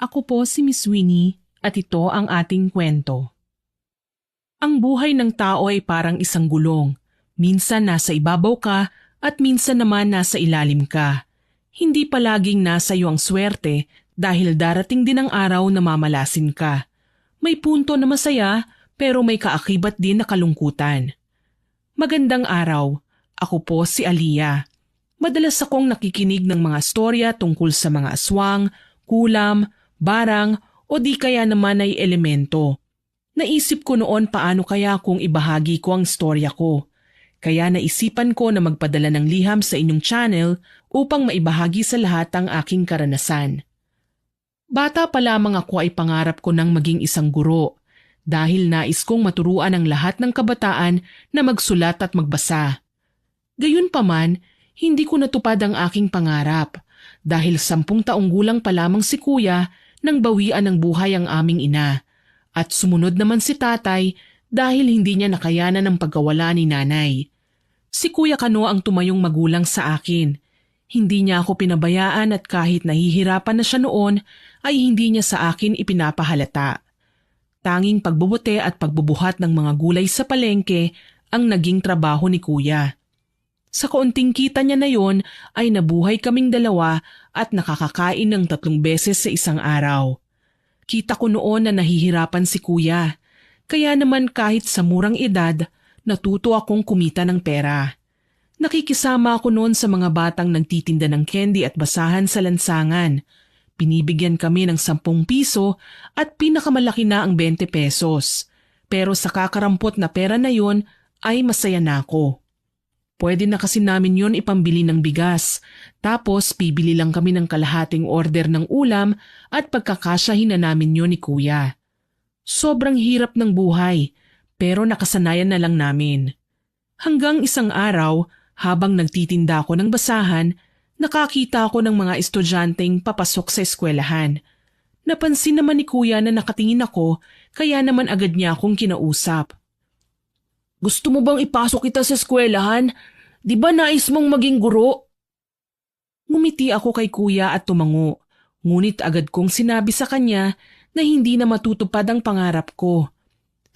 Ako po si Miss Winnie at ito ang ating kwento. Ang buhay ng tao ay parang isang gulong. Minsan nasa ibabaw ka at minsan naman nasa ilalim ka. Hindi palaging nasa iyo ang swerte dahil darating din ang araw na mamalasin ka. May punto na masaya pero may kaakibat din na kalungkutan. Magandang araw. Ako po si Aliyah. Madalas akong nakikinig ng mga storya tungkol sa mga aswang, kulam, barang o di kaya naman ay elemento. Naisip ko noon paano kaya kung ibahagi ko ang storya ko. Kaya naisipan ko na magpadala ng liham sa inyong channel upang maibahagi sa lahat ang aking karanasan. Bata pa lamang ako ay pangarap ko ng maging isang guro dahil nais kong maturuan ang lahat ng kabataan na magsulat at magbasa. Gayunpaman, hindi ko natupad ang aking pangarap dahil 10 taong gulang pa lamang si kuya nang bawian ng buhay ang aming ina at sumunod naman si tatay dahil hindi niya nakayanan ang pagkawala ni nanay. Si Kuya Kano ang tumayong magulang sa akin. Hindi niya ako pinabayaan at kahit nahihirapan na siya noon ay hindi niya sa akin ipinapahalata. Tanging pagbubuti at pagbubuhat ng mga gulay sa palengke ang naging trabaho ni Kuya. Sa kaunting kita niya na yon ay nabuhay kaming dalawa at nakakakain ng 3 beses sa isang araw. Kita ko noon na nahihirapan si Kuya. Kaya naman kahit sa murang edad, natuto akong kumita ng pera. Nakikisama ako noon sa mga batang nagtitinda ng candy at basahan sa lansangan. Binibigyan kami ng 10 piso at pinakamalaki na ang 20 pesos. Pero sa kakarampot na pera na yon ay masaya na ako. Pwede na kasi namin yon ipambili ng bigas. Tapos bibili lang kami ng kalahating order ng ulam at pagkakasyahin na namin yon ni Kuya. Sobrang hirap ng buhay, pero nakasanayan na lang namin. Hanggang isang araw, habang nagtitinda ako ng basahan, nakakita ako ng mga estudyanteng papasok sa eskwelahan. Napansin naman ni Kuya na nakatingin ako, kaya naman agad niya akong kinausap. Gusto mo bang ipasok kita sa eskwelahan? Di ba nais mong maging guro? Ngumiti ako kay Kuya at tumango, ngunit agad kong sinabi sa kanya na hindi na matutupad ang pangarap ko.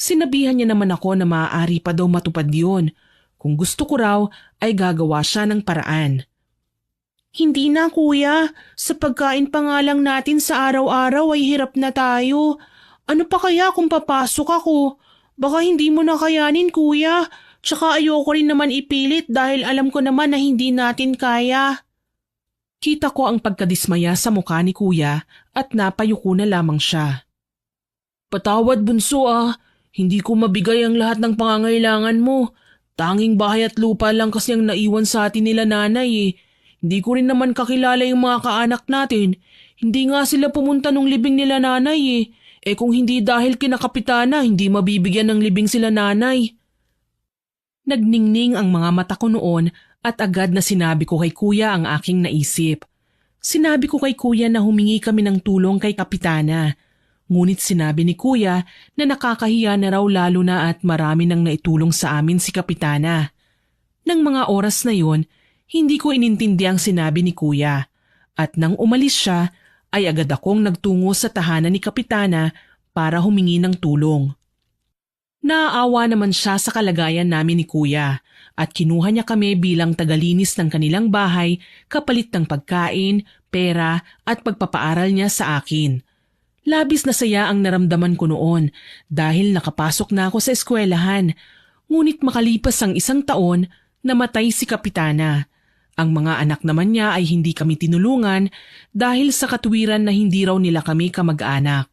Sinabihan niya naman ako na maaari pa daw matupad yun. Kung gusto ko raw ay gagawa siya ng paraan. Hindi na kuya, sa pagkain pa nga lang natin sa araw-araw ay hirap na tayo. Ano pa kaya kung papasok ako? Baka hindi mo na kayanin kuya, tsaka ayoko rin naman ipilit dahil alam ko naman na hindi natin kaya. Kita ko ang pagkadismaya sa mukha ni Kuya at napayuko na lamang siya. Patawad bunso hindi ko mabigay ang lahat ng pangangailangan mo. Tanging bahay at lupa lang kasi ang naiwan sa atin nila nanay . Hindi ko rin naman kakilala yung mga kaanak natin. Hindi nga sila pumunta nung libing nila nanay . Kung hindi dahil kina Kapitana, hindi mabibigyan ng libing sila nanay. Nagningning ang mga mata ko noon at agad na sinabi ko kay Kuya ang aking naisip. Sinabi ko kay Kuya na humingi kami ng tulong kay Kapitana. Ngunit sinabi ni Kuya na nakakahiya na raw lalo na at marami nang naitulong sa amin si Kapitana. Nang mga oras na yon, hindi ko inintindi ang sinabi ni Kuya. At nang umalis siya, ay agad akong nagtungo sa tahanan ni Kapitana para humingi ng tulong. Naaawa naman siya sa kalagayan namin ni Kuya at kinuha niya kami bilang tagalinis ng kanilang bahay kapalit ng pagkain, pera at pagpapaaral niya sa akin. Labis na saya ang naramdaman ko noon dahil nakapasok na ako sa eskwelahan. Ngunit makalipas ang 1 taon, namatay si Kapitana. Ang mga anak naman niya ay hindi kami tinulungan dahil sa katwiran na hindi raw nila kami kamag-anak.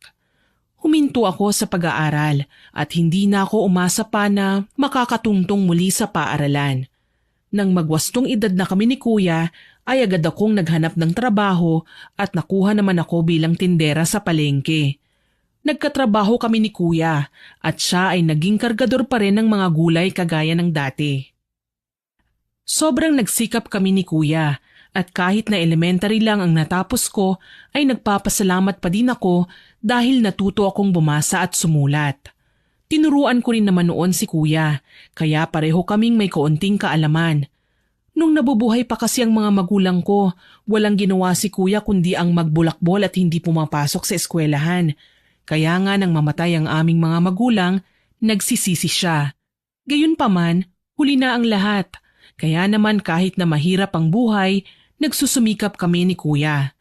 Huminto ako sa pag-aaral at hindi na ako umasa pa na makakatungtong muli sa paaralan. Nang magwastong edad na kami ni Kuya, ay agad akong naghanap ng trabaho at nakuha naman ako bilang tindera sa palengke. Nagkatrabaho kami ni Kuya at siya ay naging kargador pa rin ng mga gulay kagaya ng dati. Sobrang nagsikap kami ni Kuya at kahit na elementary lang ang natapos ko ay nagpapasalamat pa din ako dahil natuto akong bumasa at sumulat. Tinuruan ko rin naman noon si Kuya kaya pareho kaming may kaunting kaalaman. Nung nabubuhay pa kasi ang mga magulang ko, walang ginawa si kuya kundi ang magbulakbol at hindi pumapasok sa eskwelahan. Kaya nga nang mamatay ang aming mga magulang, nagsisisi siya. Gayunpaman, huli na ang lahat. Kaya naman kahit na mahirap ang buhay, nagsusumikap kami ni kuya.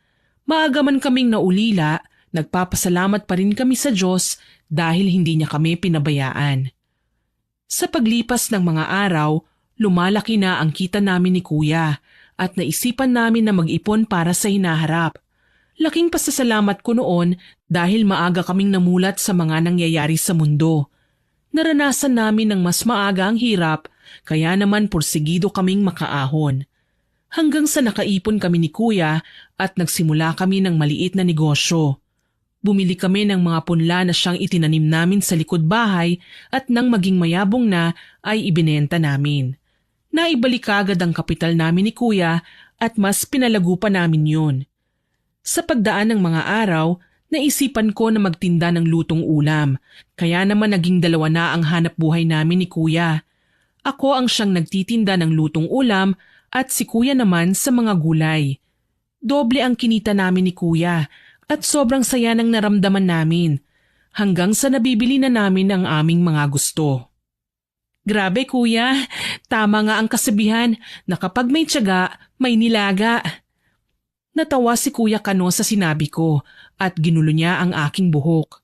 Maaga man kaming naulila, nagpapasalamat pa rin kami sa Diyos dahil hindi niya kami pinabayaan. Sa paglipas ng mga araw, lumalaki na ang kita namin ni kuya at naisipan namin na mag-ipon para sa hinaharap. Laking pasasalamat ko noon dahil maaga kaming namulat sa mga nangyayari sa mundo. Naranasan namin ng mas maaga ang hirap, kaya naman porsigido kaming makaahon. Hanggang sa nakaipon kami ni kuya at nagsimula kami ng maliit na negosyo. Bumili kami ng mga punla na siyang itinanim namin sa likod bahay at nang maging mayabong na ay ibinenta namin. Naibalik agad ang kapital namin ni kuya at mas pinalago pa namin yun. Sa pagdaan ng mga araw, naisipan ko na magtinda ng lutong ulam, kaya naman naging 2 na ang hanap buhay namin ni kuya. Ako ang siyang nagtitinda ng lutong ulam at si kuya naman sa mga gulay. Doble ang kinita namin ni kuya at sobrang saya ng naramdaman namin, hanggang sa nabibili na namin ang aming mga gusto. Grabe kuya, tama nga ang kasabihan na kapag may tiyaga, may nilaga. Natawa si Kuya Kano sa sinabi ko at ginulo niya ang aking buhok.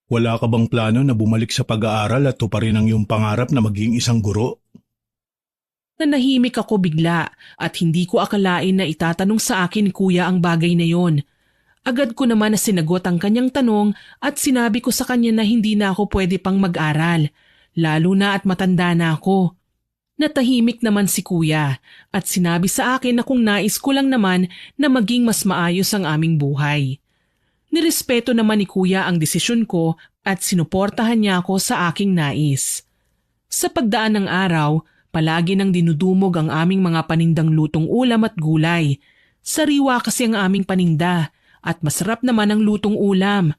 Wala ka bang plano na bumalik sa pag-aaral at tuparin ang iyong pangarap na maging isang guro? Nanahimik ako bigla at hindi ko akalain na itatanong sa akin ni Kuya ang bagay na yon. Agad ko naman na sinagot ang kanyang tanong at sinabi ko sa kanya na hindi na ako pwede pang mag-aral. Lalo na at matanda na ako. Natahimik naman si kuya at sinabi sa akin na kung nais ko lang naman na maging mas maayos ang aming buhay. Nirespeto naman ni kuya ang desisyon ko at sinuportahan niya ako sa aking nais. Sa pagdaan ng araw, palagi nang dinudumog ang aming mga panindang lutong ulam at gulay. Sariwa kasi ang aming paninda at masarap naman ang lutong ulam.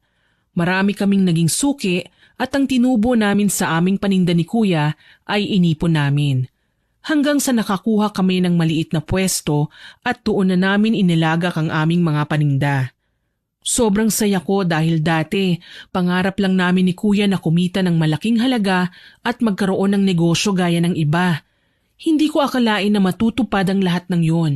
Marami kaming naging suki at ang tinubo namin sa aming paninda ni kuya ay inipon namin. Hanggang sa nakakuha kami ng maliit na pwesto at doon na namin inilagak ang aming mga paninda. Sobrang saya ko dahil dati pangarap lang namin ni kuya na kumita ng malaking halaga at magkaroon ng negosyo gaya ng iba. Hindi ko akalain na matutupad ang lahat ng yon.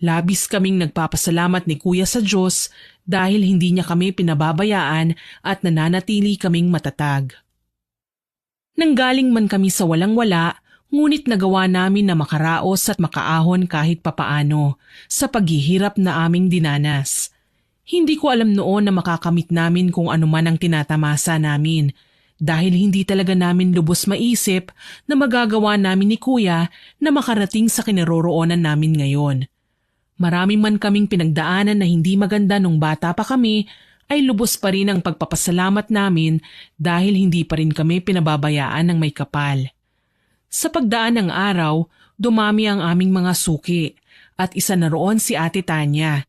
Labis kaming nagpapasalamat ni kuya sa Diyos dahil hindi niya kami pinababayaan at nananatili kaming matatag. Nanggaling man kami sa walang-wala, ngunit nagawa namin na makaraos at makaahon kahit papaano sa paghihirap na aming dinanas. Hindi ko alam noon na makakamit namin kung ano man ang tinatamasa namin dahil hindi talaga namin lubos maisip na magagawa namin ni kuya na makarating sa kinaroroonan namin ngayon. Marami man kaming pinagdaanan na hindi maganda nung bata pa kami, ay lubos pa rin ang pagpapasalamat namin dahil hindi pa rin kami pinababayaan ng may kapal. Sa pagdaan ng araw, dumami ang aming mga suki at isa na roon si Ate Tanya.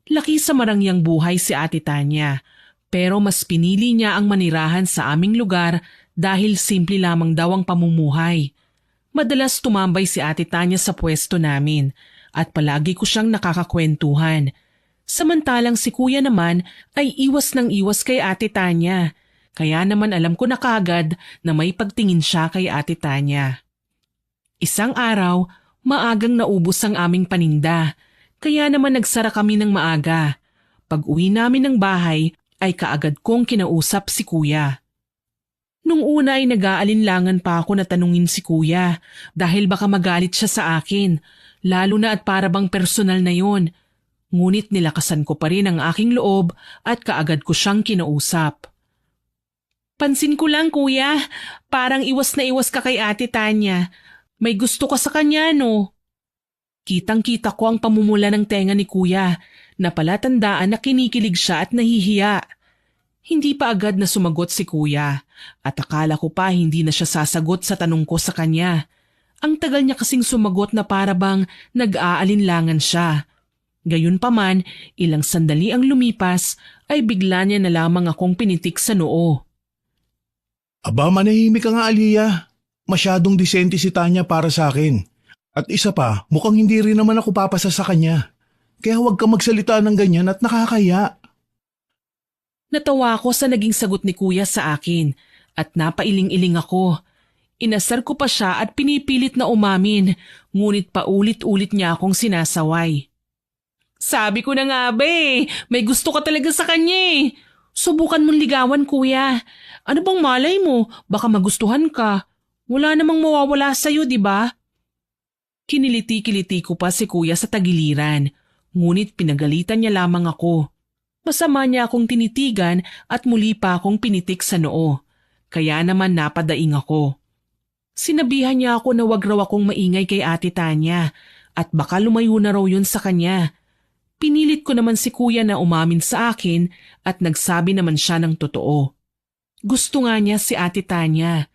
Laki sa marangyang buhay si Ate Tanya, pero mas pinili niya ang manirahan sa aming lugar dahil simple lamang daw ang pamumuhay. Madalas tumambay si Ate Tanya sa pwesto namin at palagi ko siyang nakakakwentuhan. Samantalang si kuya naman ay iwas ng iwas kay Ate Tanya, kaya naman alam ko na kaagad na may pagtingin siya kay Ate Tanya. Isang araw, maagang naubos ang aming paninda, kaya naman nagsara kami ng maaga. Pag uwi namin ng bahay ay kaagad kong kinausap si kuya. Nung una ay nag-aalinlangan pa ako na tanungin si kuya dahil baka magalit siya sa akin. Lalo na at para bang personal na yon. Ngunit nilakasan ko pa rin ang aking loob at kaagad ko siyang kinausap. Pansin ko lang kuya, parang iwas na iwas ka kay Ate Tanya. May gusto ka sa kanya no? Kitang-kita ko ang pamumula ng tenga ni kuya na palatandaan na kinikilig siya at nahihiya. Hindi pa agad na sumagot si kuya at akala ko pa hindi na siya sasagot sa tanong ko sa kanya. Ang tagal niya kasing sumagot na para bang nag-aalinlangan siya. Gayunpaman, ilang sandali ang lumipas ay bigla niya na lamang akong pinitik sa noo. Aba, manahimik ka nga, Aliyah. Masyadong disente si Tanya para sa akin. At isa pa, mukhang hindi rin naman ako papasa sa kanya. Kaya huwag ka magsalita ng ganyan at nakakaya. Natawa ako sa naging sagot ni kuya sa akin at napailing-iling ako. Inasar ko pa siya at pinipilit na umamin, ngunit paulit-ulit niya akong sinasaway. Sabi ko na nga ba may gusto ka talaga sa kanya Subukan mong ligawan kuya. Ano bang malay mo? Baka magustuhan ka. Wala namang mawawala sa'yo, di ba? Kiniliti-kiliti ko pa si kuya sa tagiliran, ngunit pinagalitan niya lamang ako. Masama niya akong tinitigan at muli pa akong pinitik sa noo. Kaya naman napadaing ako. Sinabihan niya ako na wag raw akong maingay kay Ate Tanya at baka lumayo na raw yun sa kanya. Pinilit ko naman si kuya na umamin sa akin at nagsabi naman siya ng totoo. Gusto nga niya si Ate Tanya.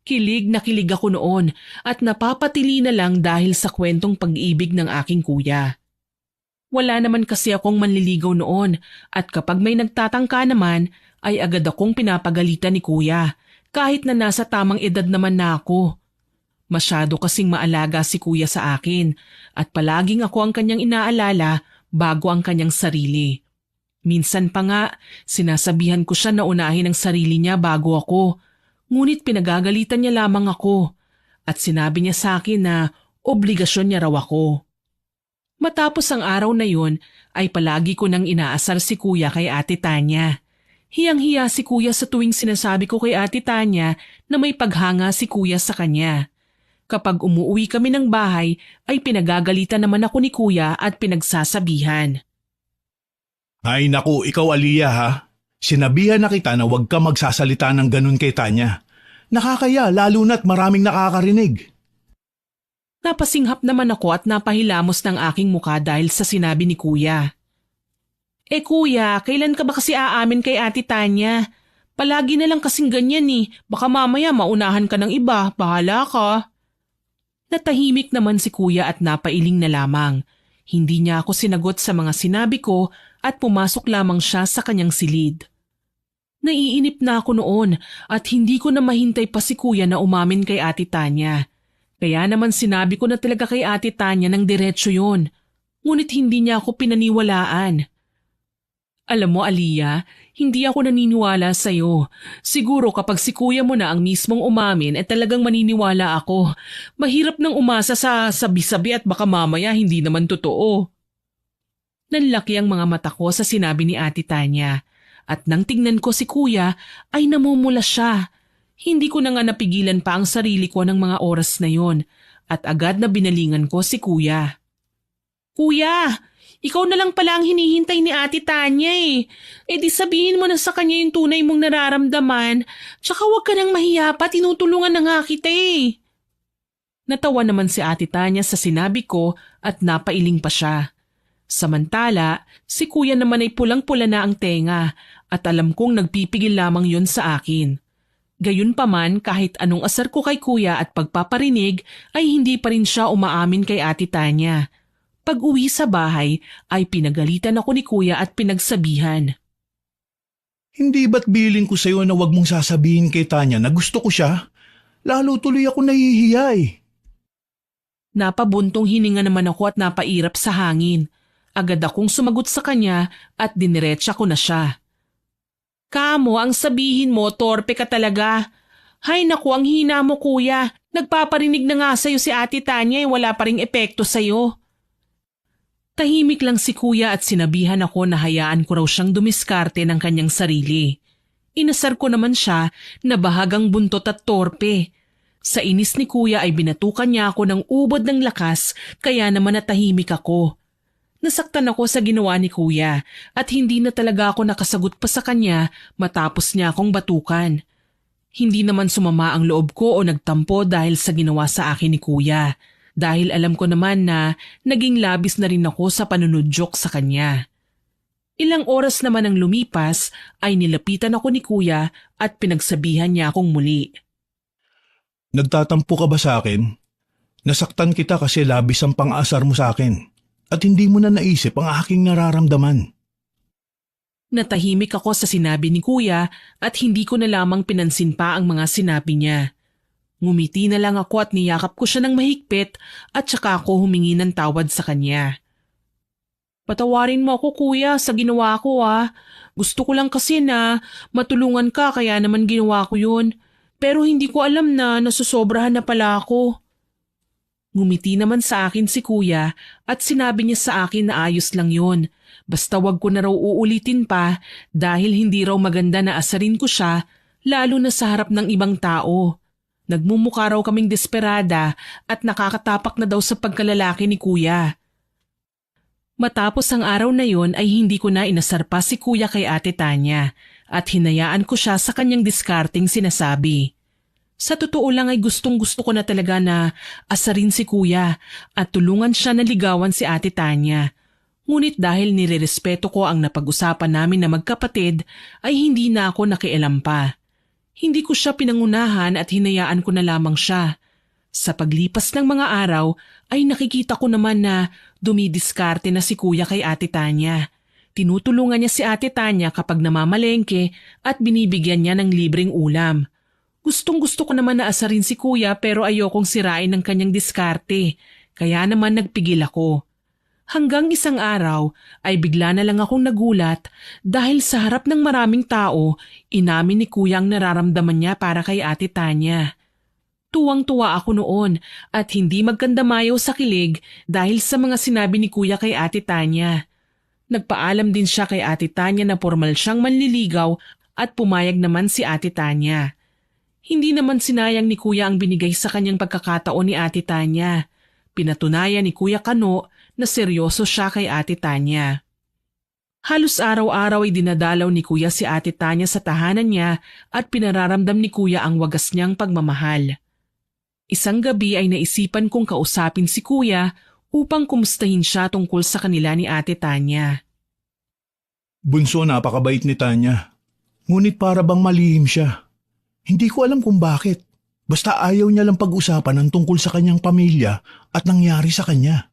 Kilig na kilig ako noon at napapatili na lang dahil sa kwentong pag-ibig ng aking kuya. Wala naman kasi akong manliligaw noon at kapag may nagtatangka naman ay agad akong pinapagalitan ni kuya kahit na nasa tamang edad naman na ako. Masyado kasing maalaga si kuya sa akin at palaging ako ang kanyang inaalala bago ang kanyang sarili. Minsan pa nga, sinasabihan ko siya na unahin ang sarili niya bago ako, ngunit pinagagalitan niya lamang ako at sinabi niya sa akin na obligasyon niya raw ako. Matapos ang araw na yun ay palagi ko nang inaasar si kuya kay Ate Tanya. Hiyang-hiya si kuya sa tuwing sinasabi ko kay Ate Tanya na may paghanga si kuya sa kanya. Kapag umuwi kami ng bahay ay pinagagalitan naman ako ni kuya at pinagsasabihan. Ay naku, ikaw Aliyah ha. Sinabihan na kita na huwag ka magsasalita ng ganun kay Tanya. Nakakaya lalo na't maraming nakakarinig. Napasinghap naman ako at napahilamos ng aking muka dahil sa sinabi ni kuya. Kuya, kailan ka ba kasi aamin kay Ate Tanya? Palagi na lang kasing ganyan baka mamaya maunahan ka ng iba, bahala ka. Natahimik naman si kuya at napailing na lamang. Hindi niya ako sinagot sa mga sinabi ko at pumasok lamang siya sa kanyang silid. Naiinip na ako noon at hindi ko na mahintay pa si kuya na umamin kay Ate Tanya. Kaya naman sinabi ko na talaga kay Ate Tanya ng diretsyo yun. Ngunit hindi niya ako pinaniwalaan. Alam mo Aliyah, hindi ako naniniwala sa'yo. Siguro kapag si kuya mo na ang mismong umamin talagang maniniwala ako. Mahirap nang umasa sa sabi-sabi at baka mamaya hindi naman totoo. Nanlaki ang mga mata ko sa sinabi ni Ate Tanya at nang tingnan ko si kuya ay namumula siya. Hindi ko na nga napigilan pa ang sarili ko ng mga oras na yon at agad na binalingan ko si kuya. Kuya, ikaw na lang pala ang hinihintay ni Ate Tanya di sabihin mo na sa kanya yung tunay mong nararamdaman, tsaka huwag ka nang mahiya pa, tinutulungan na nga kita Natawa naman si Ate Tanya sa sinabi ko at napailing pa siya. Samantala, si kuya naman ay pulang-pula na ang tenga at alam kong nagpipigil lamang yon sa akin. Gayunpaman kahit anong asar ko kay kuya at pagpaparinig ay hindi pa rin siya umaamin kay Ate Tanya. Pag-uwi sa bahay ay pinagalitan ako ni kuya at pinagsabihan. Hindi ba't bilin ko sa'yo na huwag mong sasabihin kay Tanya na gusto ko siya? Lalo tuloy ako nahihiya Napabuntong hininga naman ako at napairap sa hangin. Agad akong sumagot sa kanya at diniretsa ko na siya. Kamo, ang sabihin mo, torpe ka talaga. Hay naku, ang hina mo kuya. Nagpaparinig na nga sa'yo si Ate Tanya wala pa ring epekto sa'yo. Tahimik lang si kuya at sinabihan ako na hayaan ko raw siyang dumiskarte ng kanyang sarili. Inasar ko naman siya na bahagang buntot at torpe. Sa inis ni kuya ay binatukan niya ako ng ubod ng lakas kaya naman natahimik ako. Nasaktan ako sa ginawa ni kuya at hindi na talaga ako nakasagot pa sa kanya matapos niya akong batukan. Hindi naman sumama ang loob ko o nagtampo dahil sa ginawa sa akin ni kuya dahil alam ko naman na naging labis na rin ako sa panunudyok sa kanya. Ilang oras naman ang lumipas ay nilapitan ako ni kuya at pinagsabihan niya akong muli. Nagtatampo ka ba sa akin? Nasaktan kita kasi labis ang pang-asar mo sa akin. At hindi mo na naisip ang aking nararamdaman. Natahimik ako sa sinabi ni kuya at hindi ko na lamang pinansin pa ang mga sinabi niya. Ngumiti na lang ako at niyakap ko siya ng mahigpit at saka ako humingi ng tawad sa kanya. Patawarin mo ako kuya sa ginawa ko ah. Gusto ko lang kasi na matulungan ka kaya naman ginawa ko yun. Pero hindi ko alam na nasusobrahan na pala ako. Ngumiti naman sa akin si kuya at sinabi niya sa akin na ayos lang yun. Basta wag ko na raw uulitin pa dahil hindi raw maganda na asarin ko siya lalo na sa harap ng ibang tao. Nagmumukha raw kaming desperada at nakakatapak na daw sa pagkalalaki ni kuya. Matapos ang araw na yon ay hindi ko na inasar pa si kuya kay Ate Tanya at hinayaan ko siya sa kanyang diskarteng sinasabi. Sa totoo lang ay gustong-gusto ko na talaga na asarin si kuya at tulungan siya na ligawan si Ate Tanya. Ngunit dahil nirerespeto ko ang napag-usapan namin na magkapatid ay hindi na ako nakialam pa. Hindi ko siya pinangunahan at hinayaan ko na lamang siya. Sa paglipas ng mga araw ay nakikita ko naman na dumidiskarte na si kuya kay Ate Tanya. Tinutulungan niya si Ate Tanya kapag namamalengke at binibigyan niya ng libreng ulam. Gustong-gusto ko naman na asarin si kuya pero ayokong sirain ng kanyang diskarte, kaya naman nagpigil ako. Hanggang isang araw ay bigla na lang akong nagulat dahil sa harap ng maraming tao, inamin ni kuya ang nararamdaman niya para kay Ate Tanya. Tuwang-tuwa ako noon at hindi magkandamayaw sa kilig dahil sa mga sinabi ni kuya kay Ate Tanya. Nagpaalam din siya kay Ate Tanya na formal siyang manliligaw at pumayag naman si Ate Tanya. Hindi naman sinayang ni kuya ang binigay sa kanyang pagkakataon ni Ate Tanya. Pinatunayan ni Kuya Kano na seryoso siya kay Ate Tanya. Halos araw-araw ay dinadalaw ni kuya si Ate Tanya sa tahanan niya at pinararamdam ni kuya ang wagas niyang pagmamahal. Isang gabi ay naisipan kong kausapin si kuya upang kumustahin siya tungkol sa kanila ni Ate Tanya. Bunso, napakabait ni Tanya. Ngunit para bang malihim siya. Hindi ko alam kung bakit. Basta ayaw niya lang pag-usapan ang tungkol sa kanyang pamilya at nangyari sa kanya.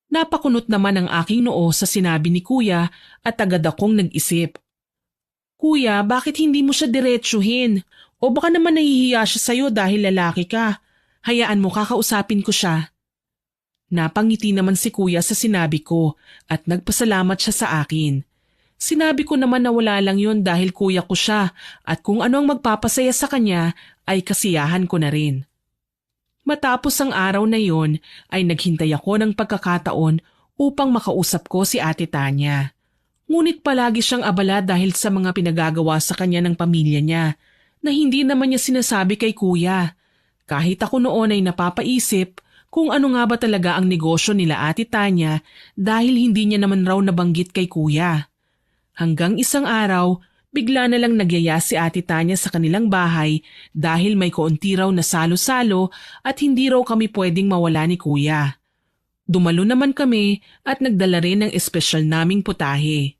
Napakunot naman ang aking noo sa sinabi ni kuya at agad akong nag-isip. Kuya, bakit hindi mo siya diretsuhin? O baka naman nahihiya siya sa'yo dahil lalaki ka. Hayaan mo kakausapin ko siya. Napangiti naman si kuya sa sinabi ko at nagpasalamat siya sa akin. Sinabi ko naman na wala lang yon dahil kuya ko siya at kung ano ang magpapasaya sa kanya ay kasiyahan ko na rin. Matapos ang araw na yon ay naghintay ako ng pagkakataon upang makausap ko si Ate Tanya. Ngunit palagi siyang abala dahil sa mga pinagagawa sa kanya ng pamilya niya na hindi naman niya sinasabi kay kuya. Kahit ako noon ay napapaisip kung ano nga ba talaga ang negosyo nila Ate Tanya dahil hindi niya naman raw nabanggit kay kuya. Hanggang isang araw, bigla na lang nagyaya si Ate Tanya sa kanilang bahay dahil may kaunti raw na salo-salo at hindi raw kami pwedeng mawala ni kuya. Dumalo naman kami at nagdala rin ng espesyal naming putahe.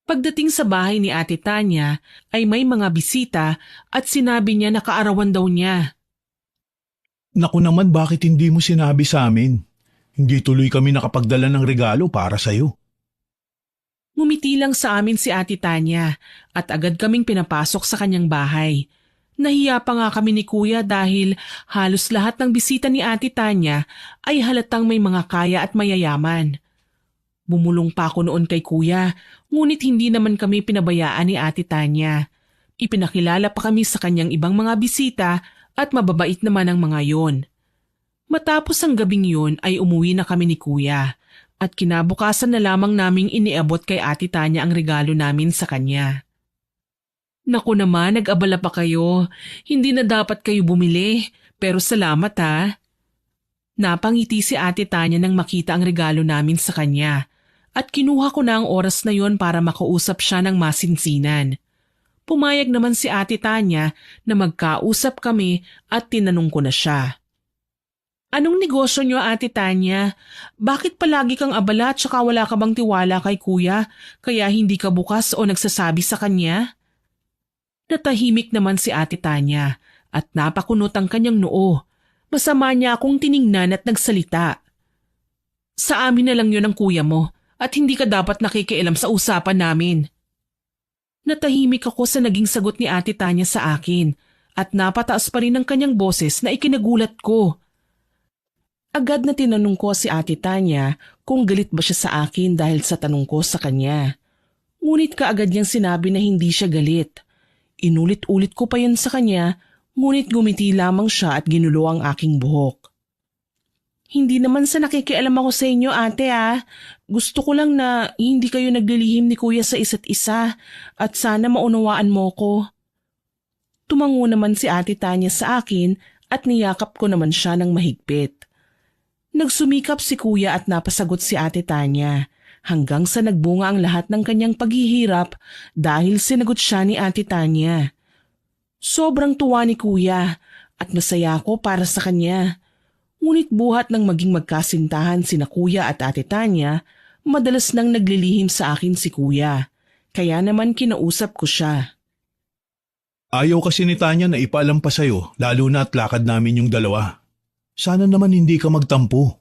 Pagdating sa bahay ni Ate Tanya ay may mga bisita at sinabi niya na kaarawan daw niya. Naku naman, bakit hindi mo sinabi sa amin? Hindi tuloy kami nakapagdala ng regalo para sa'yo. Ngumiti lang sa amin si Ate Tanya at agad kaming pinapasok sa kanyang bahay. Nahiya pa nga kami ni kuya dahil halos lahat ng bisita ni Ate Tanya ay halatang may mga kaya at mayayaman. Bumulong pa ako noon kay kuya, ngunit hindi naman kami pinabayaan ni Ate Tanya. Ipinakilala pa kami sa kanyang ibang mga bisita at mababait naman ang mga yon. Matapos ang gabing yun ay umuwi na kami ni kuya at kinabukasan na lamang naming iniabot kay Ate Tanya ang regalo namin sa kanya. Naku naman, nag-abala pa kayo. Hindi na dapat kayo bumili, pero salamat ha. Napangiti si Ate Tanya nang makita ang regalo namin sa kanya. At kinuha ko na ang oras na yon para makausap siya ng masinsinan. Pumayag naman si Ate Tanya na magkausap kami at tinanong ko na siya. Anong negosyo niyo, Ate Tanya? Bakit palagi kang abala at saka wala ka bang tiwala kay kuya kaya hindi ka bukas o nagsasabi sa kanya? Natahimik naman si Ate Tanya at napakunot ang kanyang noo. Masama niya akong tiningnan at nagsalita. Sa amin na lang yun ang kuya mo. At hindi ka dapat nakikialam sa usapan namin. Natahimik ako sa naging sagot ni Ate Tanya sa akin at napataas pa rin ang kanyang boses na ikinagulat ko. Agad na tinanong ko si Ate Tanya kung galit ba siya sa akin dahil sa tanong ko sa kanya. Ngunit kaagad niyang sinabi na hindi siya galit. Inulit-ulit ko pa yun sa kanya, ngunit gumiti lamang siya at ginulo ang aking buhok. Hindi naman sa nakikialam ako sa inyo, ate Gusto ko lang na hindi kayo naglilihim ni kuya sa isa't isa at sana maunawaan mo ko. Tumango naman si Ate Tanya sa akin at niyakap ko naman siya ng mahigpit. Nagsumikap si kuya at napasagot si Ate Tanya hanggang sa nagbunga ang lahat ng kanyang paghihirap dahil sinagot siya ni Ate Tanya. Sobrang tuwa ni kuya at masaya ako para sa kanya. Ngunit buhat ng maging magkasintahan sina kuya at Ate Tanya, madalas nang naglilihim sa akin si kuya. Kaya naman kinausap ko siya. Ayaw kasi ni Tanya na ipaalam pa sa'yo, lalo na at lakad namin yung dalawa. Sana naman hindi ka magtampo.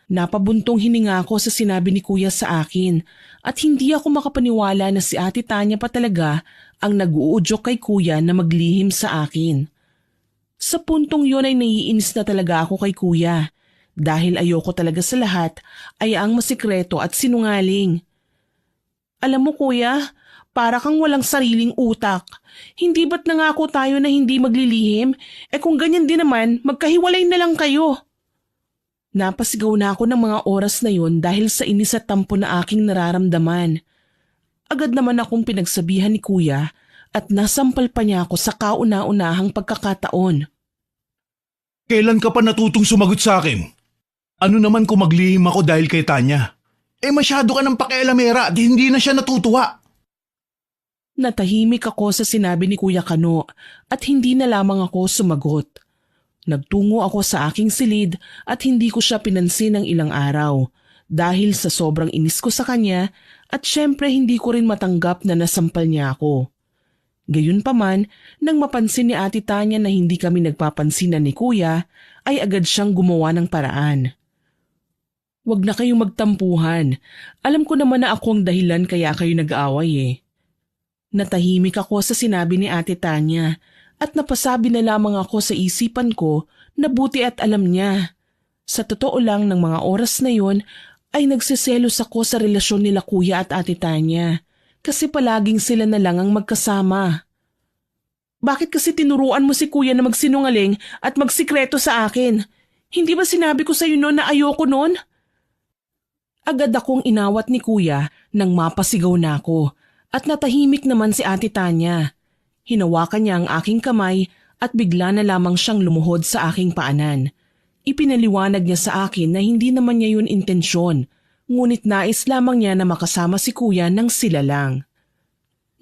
Napabuntong hininga ako sa sinabi ni kuya sa akin at hindi ako makapaniwala na si Ate Tanya pa talaga ang nag-uudyok kay kuya na maglihim sa akin. Sa puntong yon ay naiinis na talaga ako kay kuya dahil ayoko talaga sa lahat ay ang masikreto at sinungaling. Alam mo kuya, para kang walang sariling utak. Hindi ba't nangako tayo na hindi maglilihim? Kung ganyan din naman, magkahiwalay na lang kayo. Napasigaw na ako ng mga oras na yon dahil sa inis at tampo na aking nararamdaman. Agad naman akong pinagsabihan ni kuya at nasampal pa niya ako sa kauna-unahang pagkakataon. Kailan ka pa natutong sumagot sa akin? Ano naman kung maglihim ako dahil kay Tanya? Masyado ka ng pakialamera at hindi na siya natutuwa. Natahimik ako sa sinabi ni Kuya Kano at hindi na lamang ako sumagot. Nagtungo ako sa aking silid at hindi ko siya pinansin ng ilang araw dahil sa sobrang inis ko sa kanya at syempre hindi ko rin matanggap na nasampal niya ako. Gayunpaman, nang mapansin ni Ate Tanya na hindi kami nagpapansinan ni Kuya, ay agad siyang gumawa ng paraan. Huwag na kayong magtampuhan. Alam ko naman na ako ang dahilan kaya kayo nag-aaway Natahimik ako sa sinabi ni Ate Tanya at napasabi na lamang ako sa isipan ko na buti at alam niya. Sa totoo lang ng mga oras na yon ay nagsiselos ako sa relasyon nila Kuya at Ate Tanya. Kasi palaging sila na lang ang magkasama. Bakit kasi tinuruan mo si kuya na magsinungaling at magsikreto sa akin? Hindi ba sinabi ko sa iyo noon na ayoko noon? Agad akong inawat ni kuya nang mapasigaw na ako at natahimik naman si Ate Tanya. Hinawakan niya ang aking kamay at bigla na lamang siyang lumuhod sa aking paanan. Ipinaliwanag niya sa akin na hindi naman niya yun intensyon. Ngunit nais lamang niya na makasama si kuya nang sila lang.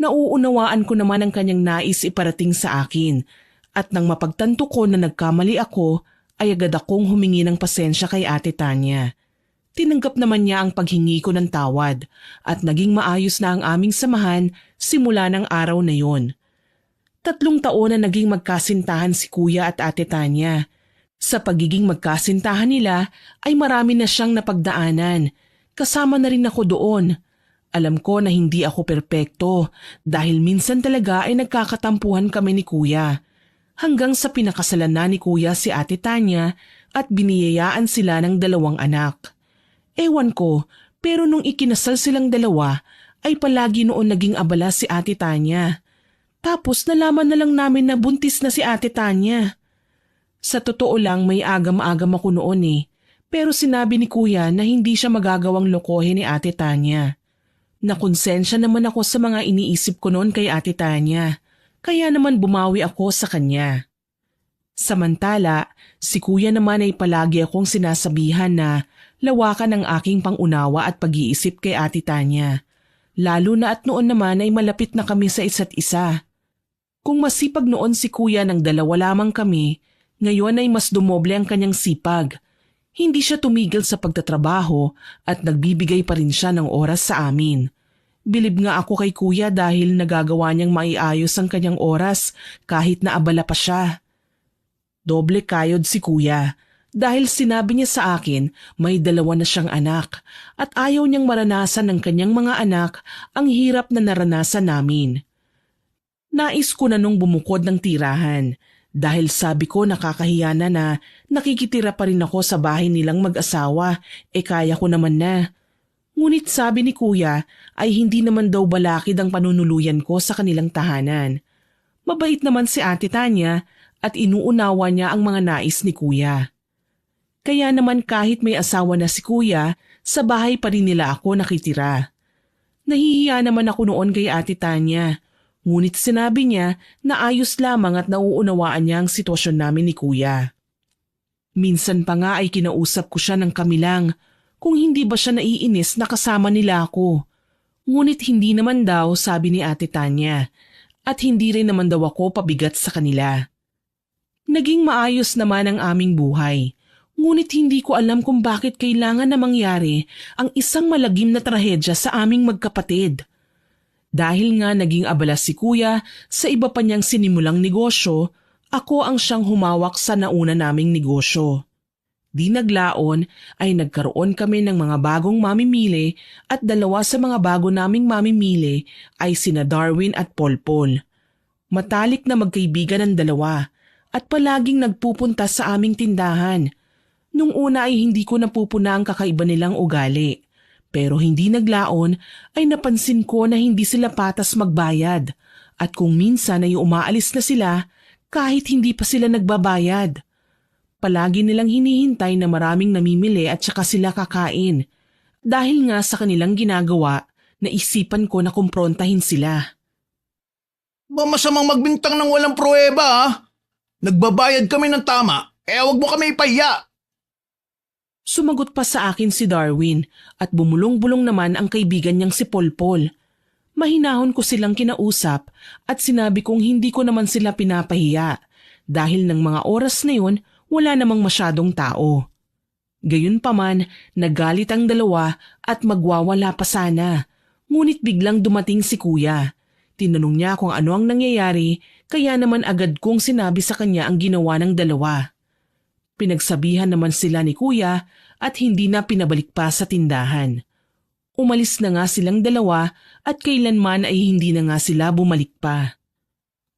Nauunawaan ko naman ang kanyang nais iparating sa akin at nang mapagtanto ko na nagkamali ako ay agad akong humingi ng pasensya kay Ate Tanya. Tinanggap naman niya ang paghingi ko ng tawad at naging maayos na ang aming samahan simula ng araw na yon. 3 taon na naging magkasintahan si kuya at Ate Tanya. Sa pagiging magkasintahan nila ay marami na siyang napagdaanan. Kasama na rin ako doon. Alam ko na hindi ako perpekto dahil minsan talaga ay nagkakatampuhan kami ni kuya. Hanggang sa pinakasalan na ni kuya si Ate Tanya at biniyayaan sila ng 2 anak. Ewan ko, pero nung ikinasal silang 2 ay palagi noon naging abala si Ate Tanya. Tapos nalaman na lang namin na buntis na si Ate Tanya. Sa totoo lang may agam-agam ako noon pero sinabi ni kuya na hindi siya magagawang lokohin ni Ate Tanya. Nakonsensya naman ako sa mga iniisip ko noon kay Ate Tanya, kaya naman bumawi ako sa kanya. Samantala, si kuya naman ay palagi akong sinasabihan na lawakan ang aking pangunawa at pag-iisip kay Ate Tanya. Lalo na at noon naman ay malapit na kami sa isa't isa. Kung masipag noon si kuya ng 2 lamang kami, ngayon ay mas dumoble ang kanyang sipag. Hindi siya tumigil sa pagtatrabaho at nagbibigay pa rin siya ng oras sa amin. Bilib nga ako kay kuya dahil nagagawa niyang maiayos ang kanyang oras kahit na abala pa siya. Doble kayod si kuya dahil sinabi niya sa akin may 2 na siyang anak at ayaw niyang maranasan ng kanyang mga anak ang hirap na naranasan namin. Nais ko na nung bumukod ng tirahan dahil sabi ko nakakahiya na nakikitira pa rin ako sa bahay nilang mag-asawa, kaya ko naman na. Ngunit sabi ni kuya ay hindi naman daw balakid ang panunuluyan ko sa kanilang tahanan. Mabait naman si Ate Tanya at inuunawa niya ang mga nais ni kuya. Kaya naman kahit may asawa na si kuya, sa bahay pa rin nila ako nakitira. Nahihiya naman ako noon kay Ate Tanya. Ngunit sinabi niya na ayos lamang at nauunawaan niya ang sitwasyon namin ni kuya. Minsan pa nga ay kinausap ko siya ng kamilang kung hindi ba siya naiinis na kasama nila ako. Ngunit hindi naman daw, sabi ni Ate Tanya, at hindi rin naman daw ako pabigat sa kanila. Naging maayos naman ang aming buhay. Ngunit hindi ko alam kung bakit kailangan na mangyari ang isang malagim na trahedya sa aming magkapatid. Dahil nga naging abala si kuya sa iba pa niyang sinimulang negosyo, ako ang siyang humawak sa nauna naming negosyo. Di naglaon ay nagkaroon kami ng mga bagong mamimili at dalawa sa mga bago naming mamimili ay sina Darwin at Polpol. Matalik na magkaibigan ang dalawa at palaging nagpupunta sa aming tindahan. Nung una ay hindi ko napupuna ang kakaiba nilang ugali. Pero hindi naglaon ay napansin ko na hindi sila patas magbayad at kung minsan ay umaalis na sila kahit hindi pa sila nagbabayad. Palagi nilang hinihintay na maraming namimili at saka sila kakain. Dahil nga sa kanilang ginagawa, naisipan ko na kumprontahin sila. Ba masamang magbintang ng walang pruweba ha? Nagbabayad kami ng tama, kaya wag mo kami ipahiya. Sumagot pa sa akin si Darwin at bumulong-bulong naman ang kaibigan niyang si Polpol. Mahinahon ko silang kinausap at sinabi kong hindi ko naman sila pinapahiya dahil ng mga oras na yun wala namang masyadong tao. Gayunpaman, nagalit ang dalawa at magwawala pa sana. Ngunit biglang dumating si kuya. Tinanong niya kung ano ang nangyayari kaya naman agad kong sinabi sa kanya ang ginawa ng dalawa. Pinagsabihan naman sila ni kuya at hindi na pinabalik pa sa tindahan. Umalis na nga silang dalawa at kailanman ay hindi na nga sila bumalik pa.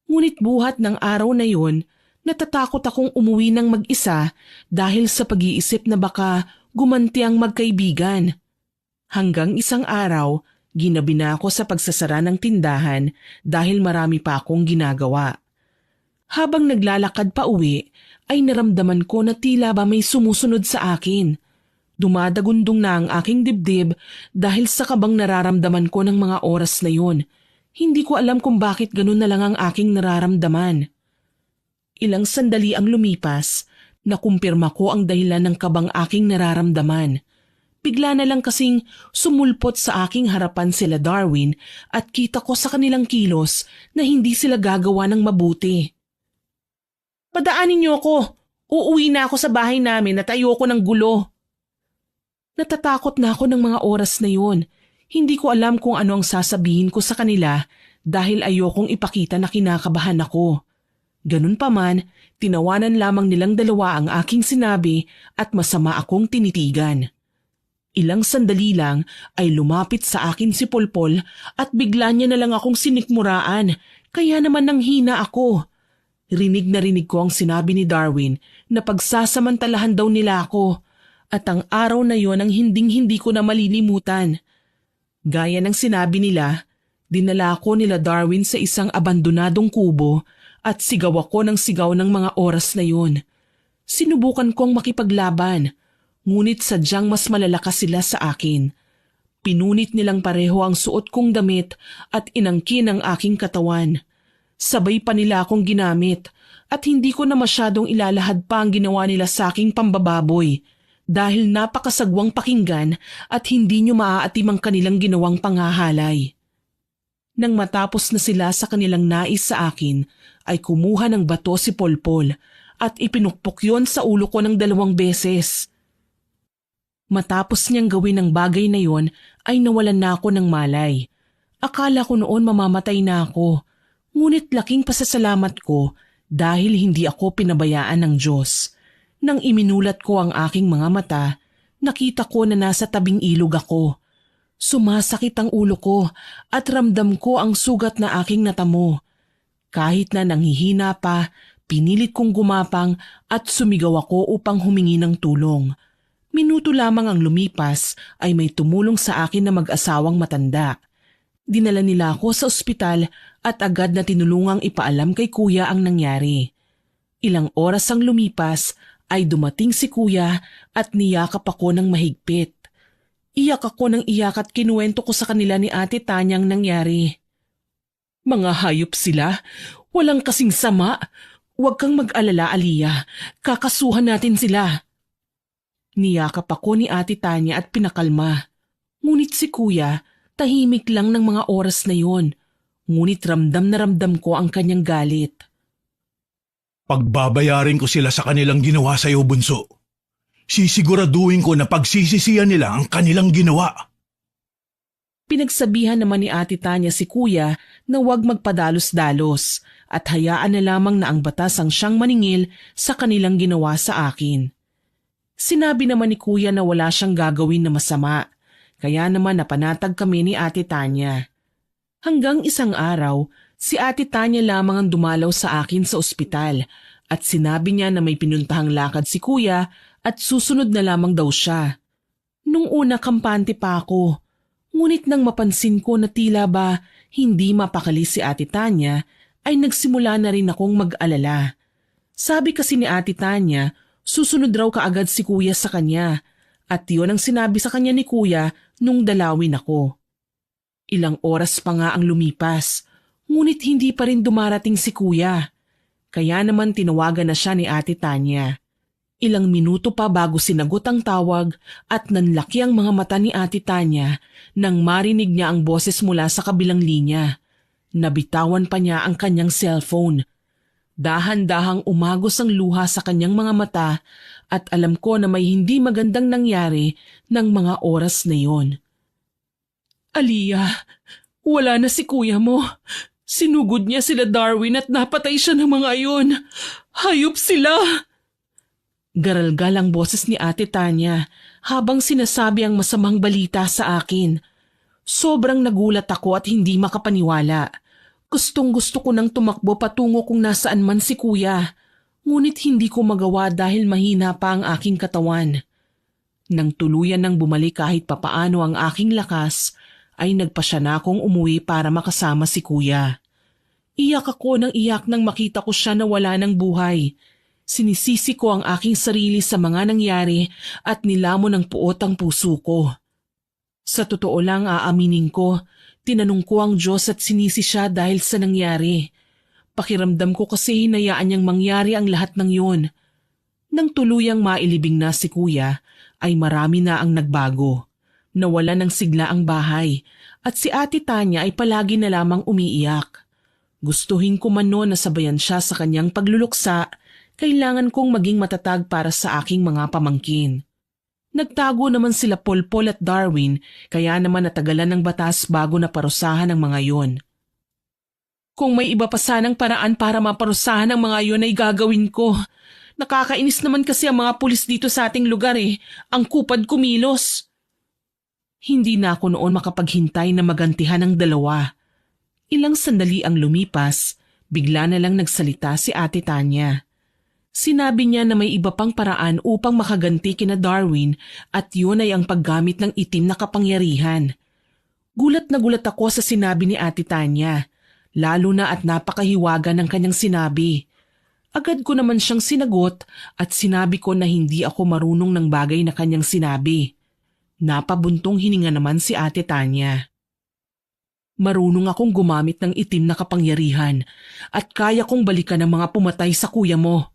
Ngunit buhat ng araw na yon, natatakot akong umuwi ng mag-isa dahil sa pag-iisip na baka gumanti ang magkaibigan. Hanggang isang araw, ginabi na ako sa pagsasara ng tindahan dahil marami pa akong ginagawa. Habang naglalakad pa uwi, ay naramdaman ko na tila ba may sumusunod sa akin. Dumadagundong na ang aking dibdib dahil sa kabang nararamdaman ko ng mga oras na yun. Hindi ko alam kung bakit ganun na lang ang aking nararamdaman. Ilang sandali ang lumipas, nakumpirma ko ang dahilan ng kabang aking nararamdaman. Bigla na lang kasing sumulpot sa aking harapan sila Darwin at kita ko sa kanilang kilos na hindi sila gagawa ng mabuti. Padaanin niyo ako. Uuwi na ako sa bahay namin at ayoko ng gulo. Natatakot na ako ng mga oras na yun. Hindi ko alam kung ano ang sasabihin ko sa kanila dahil ayokong ipakita na kinakabahan ako. Ganun pa man, tinawanan lamang nilang dalawa ang aking sinabi at masama akong tinitigan. Ilang sandali lang ay lumapit sa akin si Polpol at bigla niya na lang akong sinikmuraan kaya naman nanghina ako. Rinig na rinig ko ang sinabi ni Darwin na pagsasamantalahan daw nila ako at ang araw na yon ang hinding-hindi ko na malilimutan. Gaya ng sinabi nila, dinala ako nila Darwin sa isang abandonadong kubo at sigaw ako ng sigaw ng mga oras na yon. Sinubukan kong makipaglaban, ngunit sadyang mas malalakas sila sa akin. Pinunit nilang pareho ang suot kong damit at inangkin ang aking katawan. Sabay pa nila akong ginamit at hindi ko na masyadong ilalahad pa ang ginawa nila sa aking pambababoy dahil napakasagwang pakinggan at hindi nyo maaatim ang kanilang ginawang panghahalay. Nang matapos na sila sa kanilang nais sa akin, ay kumuha ng bato si Polpol at ipinukpok yon sa ulo ko ng 2 beses. Matapos niyang gawin ang bagay na yon ay nawalan na ako ng malay. Akala ko noon mamamatay na ako. Ngunit laking pasasalamat ko dahil hindi ako pinabayaan ng Diyos. Nang iminulat ko ang aking mga mata, nakita ko na nasa tabing ilog ako. Sumasakit ang ulo ko at ramdam ko ang sugat na aking natamo. Kahit na nanghihina pa, pinilit kong gumapang at sumigaw ako upang humingi ng tulong. Minuto lamang ang lumipas ay may tumulong sa akin na mag-asawang matanda. Dinala nila ako sa ospital at agad na tinulungang ipaalam kay kuya ang nangyari. Ilang oras ang lumipas ay dumating si kuya at niyakap ako ng mahigpit. Iyak ako ng iyak at kinuwento ko sa kanila ni Ate Tanya ang nangyari. Mga hayop sila, walang kasing sama. Huwag kang mag-alala, Aliyah. Kakasuhan natin sila. Niyakap ako ni Ate Tanya at pinakalma. Ngunit si kuya, tahimik lang ng mga oras na yon. Ngunit ramdam na ramdam ko ang kanyang galit. Pagbabayarin ko sila sa kanilang ginawa sa iyo, bunso. Sisiguraduhin ko na pagsisisihan nila ang kanilang ginawa. Pinagsabihan naman ni Ate Tanya si kuya na huwag magpadalos-dalos at hayaan na lamang na ang batas ang siyang maningil sa kanilang ginawa sa akin. Sinabi naman ni kuya na wala siyang gagawin na masama, kaya naman napanatag kami ni Ate Tanya. Hanggang isang araw, si Ate Tanya lamang ang dumalaw sa akin sa ospital at sinabi niya na may pinuntahang lakad si kuya at susunod na lamang daw siya. Nung una kampante pa ako, ngunit nang mapansin ko na tila ba hindi mapakali si Ate Tanya, ay nagsimula na rin akong mag-alala. Sabi kasi ni Ate Tanya, susunod raw kaagad si kuya sa kanya at yun ang sinabi sa kanya ni kuya nung dalawin ako. Ilang oras pa nga ang lumipas, ngunit hindi pa rin dumarating si kuya. Kaya naman tinawagan na siya ni Ate Tanya. Ilang minuto pa bago sinagot ang tawag at nanlaki ang mga mata ni Ate Tanya nang marinig niya ang boses mula sa kabilang linya. Nabitawan pa niya ang kanyang cellphone. Dahan-dahang umagos ang luha sa kanyang mga mata at alam ko na may hindi magandang nangyari ng mga oras na yon. Aliyah, wala na si kuya mo. Sinugod niya sila Darwin at napatay siya ng mga iyon. Hayop sila! Garalgal ang boses ni Ate Tanya habang sinasabi ang masamang balita sa akin. Sobrang nagulat ako at hindi makapaniwala. Gustong-gusto ko nang tumakbo patungo kung nasaan man si kuya. Ngunit hindi ko magawa dahil mahina pa ang aking katawan. Nang tuluyan nang bumalik kahit papaano ang aking lakas, ay nagpasya na akong umuwi para makasama si kuya. Iyak ako ng iyak nang makita ko siya na wala ng buhay. Sinisisi ko ang aking sarili sa mga nangyari at nilamon ng puot ang puso ko. Sa totoo lang aaminin ko, tinanong ko ang Diyos at sinisi siya dahil sa nangyari. Pakiramdam ko kasi hinayaan niyang mangyari ang lahat ng yun. Nang tuluyang mailibing na si kuya, ay marami na ang nagbago. Nawala ng sigla ang bahay at si Ate Tanya ay palagi na lamang umiiyak. Gustuhin ko man noon na sabayan siya sa kanyang pagluluksa, kailangan kong maging matatag para sa aking mga pamangkin. Nagtago naman sila Polpol at Darwin, kaya naman natagalan ng batas bago naparusahan ang mga yon. Kung may iba pa sanang paraan para maparusahan ang mga yon ay gagawin ko. Nakakainis naman kasi ang mga pulis dito sa ating lugar ang kupad kumilos. Hindi na ako noon makapaghintay na magantihan ang dalawa. Ilang sandali ang lumipas, bigla na lang nagsalita si Ate Tanya. Sinabi niya na may iba pang paraan upang makaganti kina Darwin at yun ay ang paggamit ng itim na kapangyarihan. Gulat na gulat ako sa sinabi ni Ate Tanya, lalo na at napakahiwaga ng kanyang sinabi. Agad ko naman siyang sinagot at sinabi ko na hindi ako marunong ng bagay na kanyang sinabi. Napabuntong hininga naman si Ate Tanya. Marunong akong gumamit ng itim na kapangyarihan at kaya kong balikan ang mga pumatay sa kuya mo.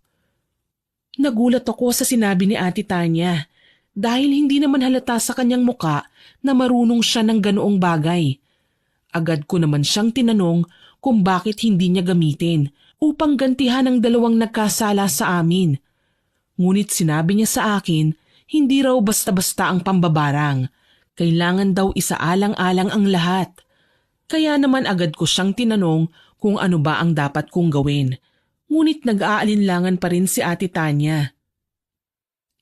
Nagulat ako sa sinabi ni Ate Tanya dahil hindi naman halata sa kanyang muka na marunong siya ng ganoong bagay. Agad ko naman siyang tinanong kung bakit hindi niya gamitin upang gantihan ang dalawang nagkasala sa amin. Ngunit sinabi niya sa akin, hindi raw basta-basta ang pambabarang. Kailangan daw isaalang-alang ang lahat. Kaya naman agad ko siyang tinanong kung ano ba ang dapat kong gawin. Ngunit nag-aalinlangan pa rin si Ate Tanya.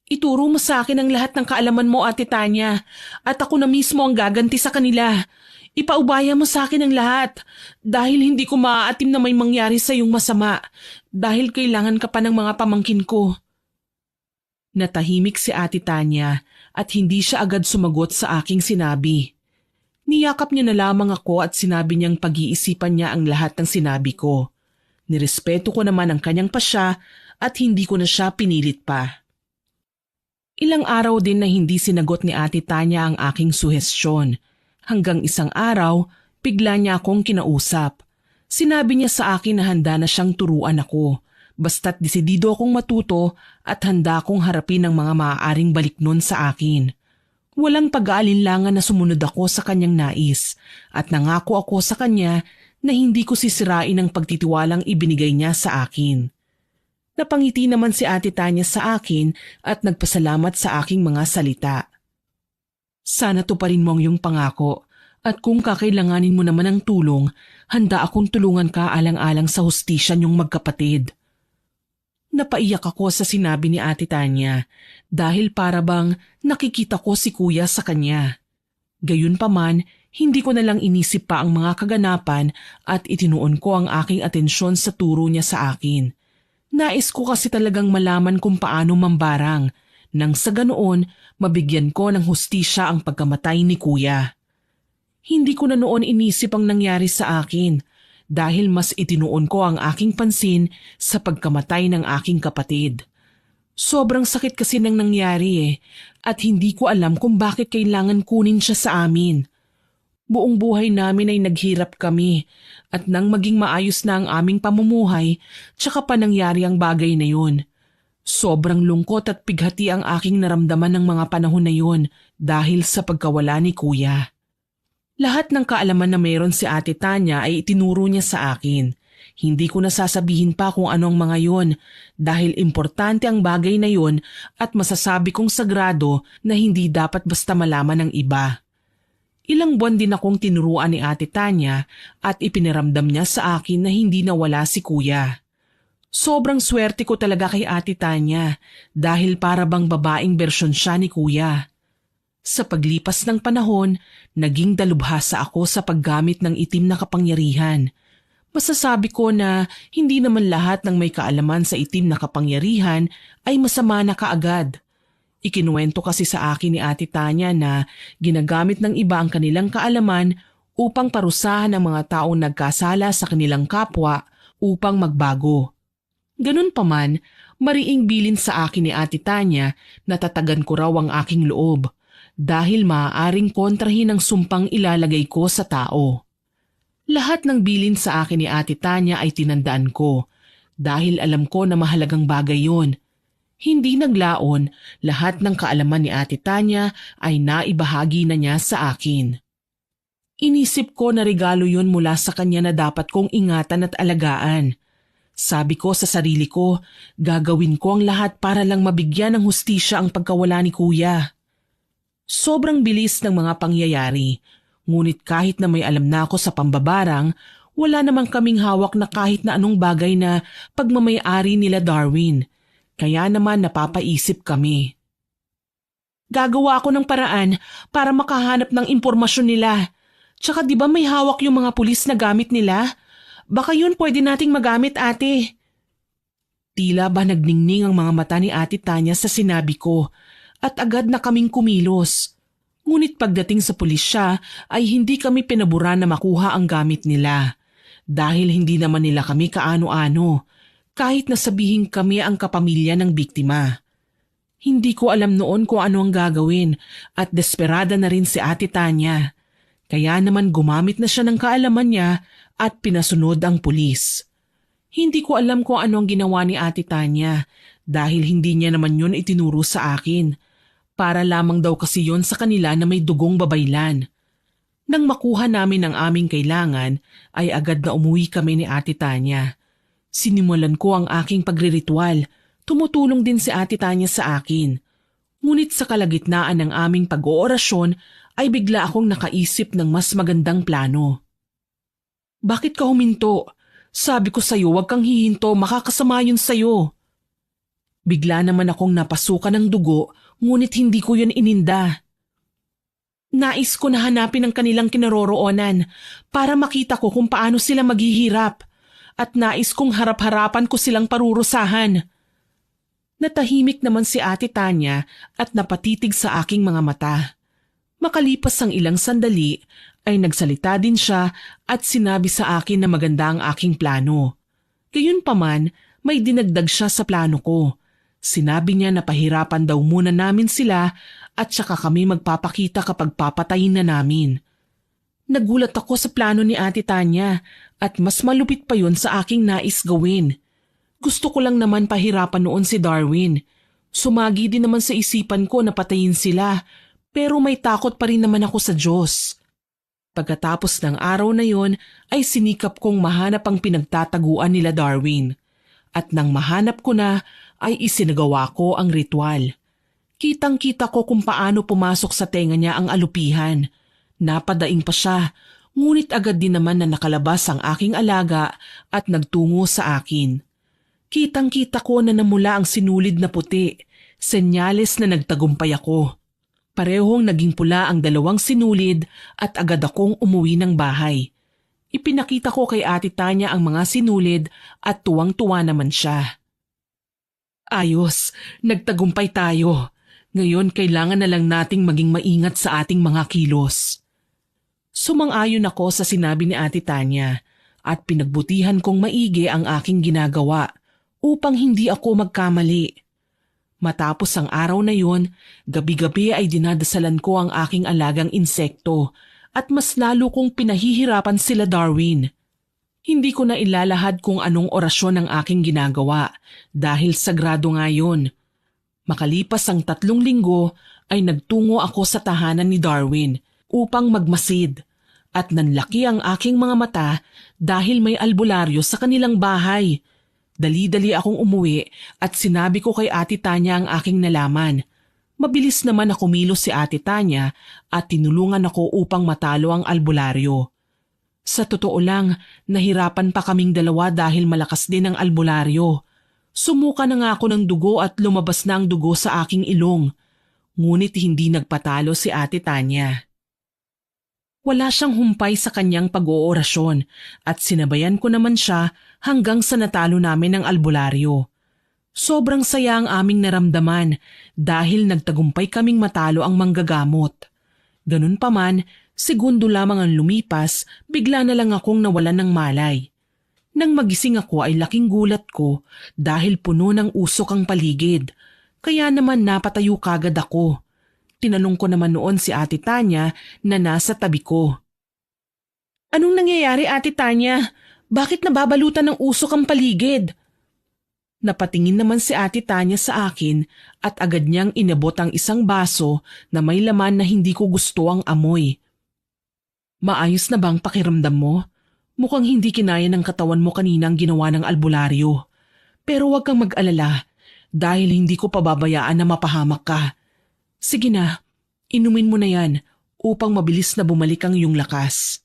Ituro mo sa akin ang lahat ng kaalaman mo, Ate Tanya, at ako na mismo ang gaganti sa kanila. Ipaubaya mo sa akin ang lahat dahil hindi ko maaatim na may mangyari sa iyong masama dahil kailangan ka pa ng mga pamangkin ko. Natahimik si Ate Tanya at hindi siya agad sumagot sa aking sinabi. Niyakap niya na lamang ako at sinabi niyang pag-iisipan niya ang lahat ng sinabi ko. Nirespeto ko naman ang kanyang pasya at hindi ko na siya pinilit pa. Ilang araw din na hindi sinagot ni Ate Tanya ang aking suhestyon. Hanggang isang araw, bigla niya akong kinausap. Sinabi niya sa akin na handa na siyang turuan ako. Basta't desidido akong matuto at handa akong harapin ang mga maaaring baliknon sa akin. Walang pag-aalinlangan na sumunod ako sa kanyang nais at nangako ako sa kanya na hindi ko sisirain ang pagtitiwalang ibinigay niya sa akin. Napangiti naman si Ate Tanya sa akin at nagpasalamat sa aking mga salita. Sana tuparin mo ang iyong pangako at kung kakailanganin mo naman ng tulong, handa akong tulungan ka alang-alang sa hustisya niyong magkapatid. Napaiyak ako sa sinabi ni Ate Tanya dahil para bang nakikita ko si Kuya sa kanya. Gayunpaman, hindi ko na lang inisip pa ang mga kaganapan at itinuon ko ang aking atensyon sa turo niya sa akin. Nais ko kasi talagang malaman kung paano mambarang nang sa ganoon mabigyan ko ng hustisya ang pagkamatay ni Kuya. Hindi ko na noon inisip ang nangyari sa akin dahil mas itinuon ko ang aking pansin sa pagkamatay ng aking kapatid. Sobrang sakit kasi nang nangyari at hindi ko alam kung bakit kailangan kunin siya sa amin. Buong buhay namin ay naghirap kami at nang maging maayos na ang aming pamumuhay, tsaka pa nangyari ang bagay na yun. Sobrang lungkot at pighati ang aking naramdaman ng mga panahon na yun dahil sa pagkawala ni Kuya. Lahat ng kaalaman na mayroon si Ate Tanya ay itinuro niya sa akin. Hindi ko nasasabihin pa kung ano ang mga yun dahil importante ang bagay na yun at masasabi kong sagrado na hindi dapat basta malaman ng iba. Ilang buwan din akong tinuruan ni Ate Tanya at ipiniramdam niya sa akin na hindi nawala si Kuya. Sobrang swerte ko talaga kay Ate Tanya dahil para bang babaeng bersyon siya ni Kuya. Sa paglipas ng panahon, naging dalubhasa ako sa paggamit ng itim na kapangyarihan. Masasabi ko na hindi naman lahat ng may kaalaman sa itim na kapangyarihan ay masama na kaagad. Ikinuwento kasi sa akin ni Ate Tanya na ginagamit ng iba ang kanilang kaalaman upang parusahan ang mga taong nagkasala sa kanilang kapwa upang magbago. Ganun pa man, mariing bilin sa akin ni Ate Tanya na tatagan ko raw ang aking loob dahil maaaring kontrahin ang sumpang ilalagay ko sa tao. Lahat ng bilin sa akin ni Ate Tanya ay tinandaan ko dahil alam ko na mahalagang bagay yon. Hindi naglaon, lahat ng kaalaman ni Ate Tanya ay naibahagi na niya sa akin. Inisip ko na regalo yon mula sa kanya na dapat kong ingatan at alagaan. Sabi ko sa sarili ko, gagawin ko ang lahat para lang mabigyan ng hustisya ang pagkawala ni Kuya. Sobrang bilis ng mga pangyayari, ngunit kahit na may alam na ako sa pambabarang, wala namang kaming hawak na kahit na anong bagay na pagmamay-ari nila Darwin. Kaya naman napapaisip kami. Gagawa ako ng paraan para makahanap ng impormasyon nila. Tsaka di ba may hawak yung mga pulis na gamit nila? Baka yun pwede nating magamit, ate. Tila ba nagningning ang mga mata ni Ate Tanya sa sinabi ko at agad na kaming kumilos. Ngunit pagdating sa pulisya ay hindi kami pinabura na makuha ang gamit nila dahil hindi naman nila kami kaano-ano kahit na sabihin kami ang kapamilya ng biktima. Hindi ko alam noon kung ano ang gagawin at desperada na rin si Ate Tanya. Kaya naman gumamit na siya ng kaalaman niya at pinasunod ang pulis. Hindi ko alam kung ano ang ginawa ni Ate Tanya dahil hindi niya naman yun itinuro sa akin. Para lamang daw kasi yon sa kanila na may dugong babaylan. Nang makuha namin ang aming kailangan ay agad na umuwi kami ni Ate Tanya. Sinimulan ko ang aking pagriritual. Tumutulong din si Ate Tanya sa akin. Ngunit sa kalagitnaan ng aming pag-oorasyon ay bigla akong nakaisip ng mas magandang plano. Bakit ka huminto? Sabi ko sa'yo, huwag kang hihinto, makakasama yun sa'yo. Bigla naman akong napasukan ng dugo, ngunit hindi ko yun ininda. Nais ko na hanapin ang kanilang kinaroroonan para makita ko kung paano sila maghihirap at nais kong harap-harapan ko silang parurusahan. Natahimik naman si Ate Tanya at napatitig sa aking mga mata. Makalipas ang ilang sandali ay nagsalita din siya at sinabi sa akin na maganda ang aking plano. Gayunpaman, may dinagdag siya sa plano ko. Sinabi niya na pahirapan daw muna namin sila at saka kami magpapakita kapag papatayin na namin. Nagulat ako sa plano ni Ate Tanya at mas malupit pa yun sa aking nais gawin. Gusto ko lang naman pahirapan noon si Darwin. Sumagi din naman sa isipan ko na patayin sila pero may takot pa rin naman ako sa Diyos. Pagkatapos ng araw na yon ay sinikap kong mahanap ang pinagtataguan nila Darwin. At nang mahanap ko na ay isinagawa ko ang ritual. Kitang-kita ko kung paano pumasok sa tenga niya ang alupihan. Napadaing pa siya, ngunit agad din naman na nakalabas ang aking alaga at nagtungo sa akin. Kitang-kita ko na namula ang sinulid na puti, senyales na nagtagumpay ako. Parehong naging pula ang dalawang sinulid at agad akong umuwi ng bahay. Ipinakita ko kay Ate Tanya ang mga sinulid at tuwang-tuwa naman siya. Ayos, nagtagumpay tayo. Ngayon kailangan na lang nating maging maingat sa ating mga kilos. Sumang-ayon ako sa sinabi ni Ate Tanya at pinagbutihan kong maigi ang aking ginagawa upang hindi ako magkamali. Matapos ang araw na yon, gabi-gabi ay dinadasalan ko ang aking alagang insekto at mas lalo kong pinahihirapan sila Darwin. Hindi ko na ilalahad kung anong orasyon ang aking ginagawa dahil sagrado nga yun. Makalipas ang 3 linggo ay nagtungo ako sa tahanan ni Darwin upang magmasid at nanlaki ang aking mga mata dahil may albularyo sa kanilang bahay. Dali-dali akong umuwi at sinabi ko kay Ate Tanya ang aking nalaman. Mabilis naman na kumilos si Ate Tanya at tinulungan ako upang matalo ang albularyo. Sa totoo lang, nahirapan pa kaming dalawa dahil malakas din ang albularyo. Sumuka na nga ako ng dugo at lumabas na ang dugo sa aking ilong. Ngunit hindi nagpatalo si Ate Tanya. Wala siyang humpay sa kanyang pag-oorasyon at sinabayan ko naman siya hanggang sa natalo namin ang albularyo. Sobrang saya ang aming naramdaman dahil nagtagumpay kaming matalo ang manggagamot. Ganun pa man, segundo lamang ang lumipas, bigla na lang akong nawalan ng malay. Nang magising ako ay laking gulat ko dahil puno ng usok ang paligid. Kaya naman napatayo kagad ako. Tinanong ko naman noon si Ate Tanya na nasa tabi ko. Anong nangyayari, Ate Tanya? Bakit nababalutan ng usok ang paligid? Napatingin naman si Ate Tanya sa akin at agad niyang inabot ang isang baso na may laman na hindi ko gusto ang amoy. Maayos na bang pakiramdam mo? Mukhang hindi kinaya ng katawan mo kanina ang ginawa ng albularyo. Pero huwag kang mag-alala dahil hindi ko pababayaan na mapahamak ka. Sige na, inumin mo na yan upang mabilis na bumalik ang iyong lakas.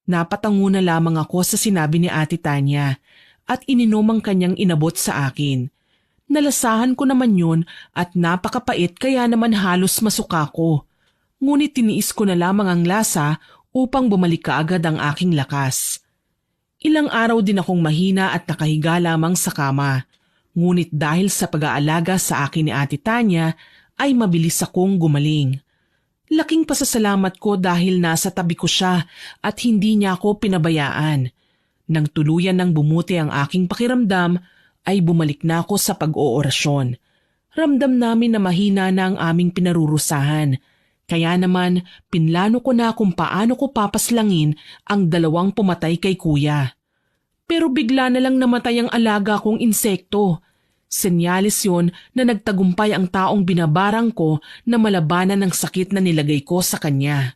Napatango na lamang ako sa sinabi ni Ate Tanya at ininom ang kanyang inabot sa akin. Nalasahan ko naman yun at napakapait kaya naman halos masuka ko. Ngunit tiniis ko na lamang ang lasa upang bumalik kaagad ang aking lakas. Ilang araw din akong mahina at nakahiga lamang sa kama. Ngunit dahil sa pag-aalaga sa akin ni Ate Tanya, ay mabilis akong gumaling. Laking pasasalamat ko dahil nasa tabi ko siya at hindi niya ako pinabayaan. Nang tuluyan ng bumuti ang aking pakiramdam, ay bumalik na ako sa pag-oorasyon. Ramdam namin na mahina na ang aming pinarurusahan. Kaya naman, pinlano ko na kung paano ko papaslangin ang 2 pumatay kay kuya. Pero bigla na lang namatay ang alaga kong insekto. Senyalis yon na nagtagumpay ang taong binabarang ko na malabanan ng sakit na nilagay ko sa kanya.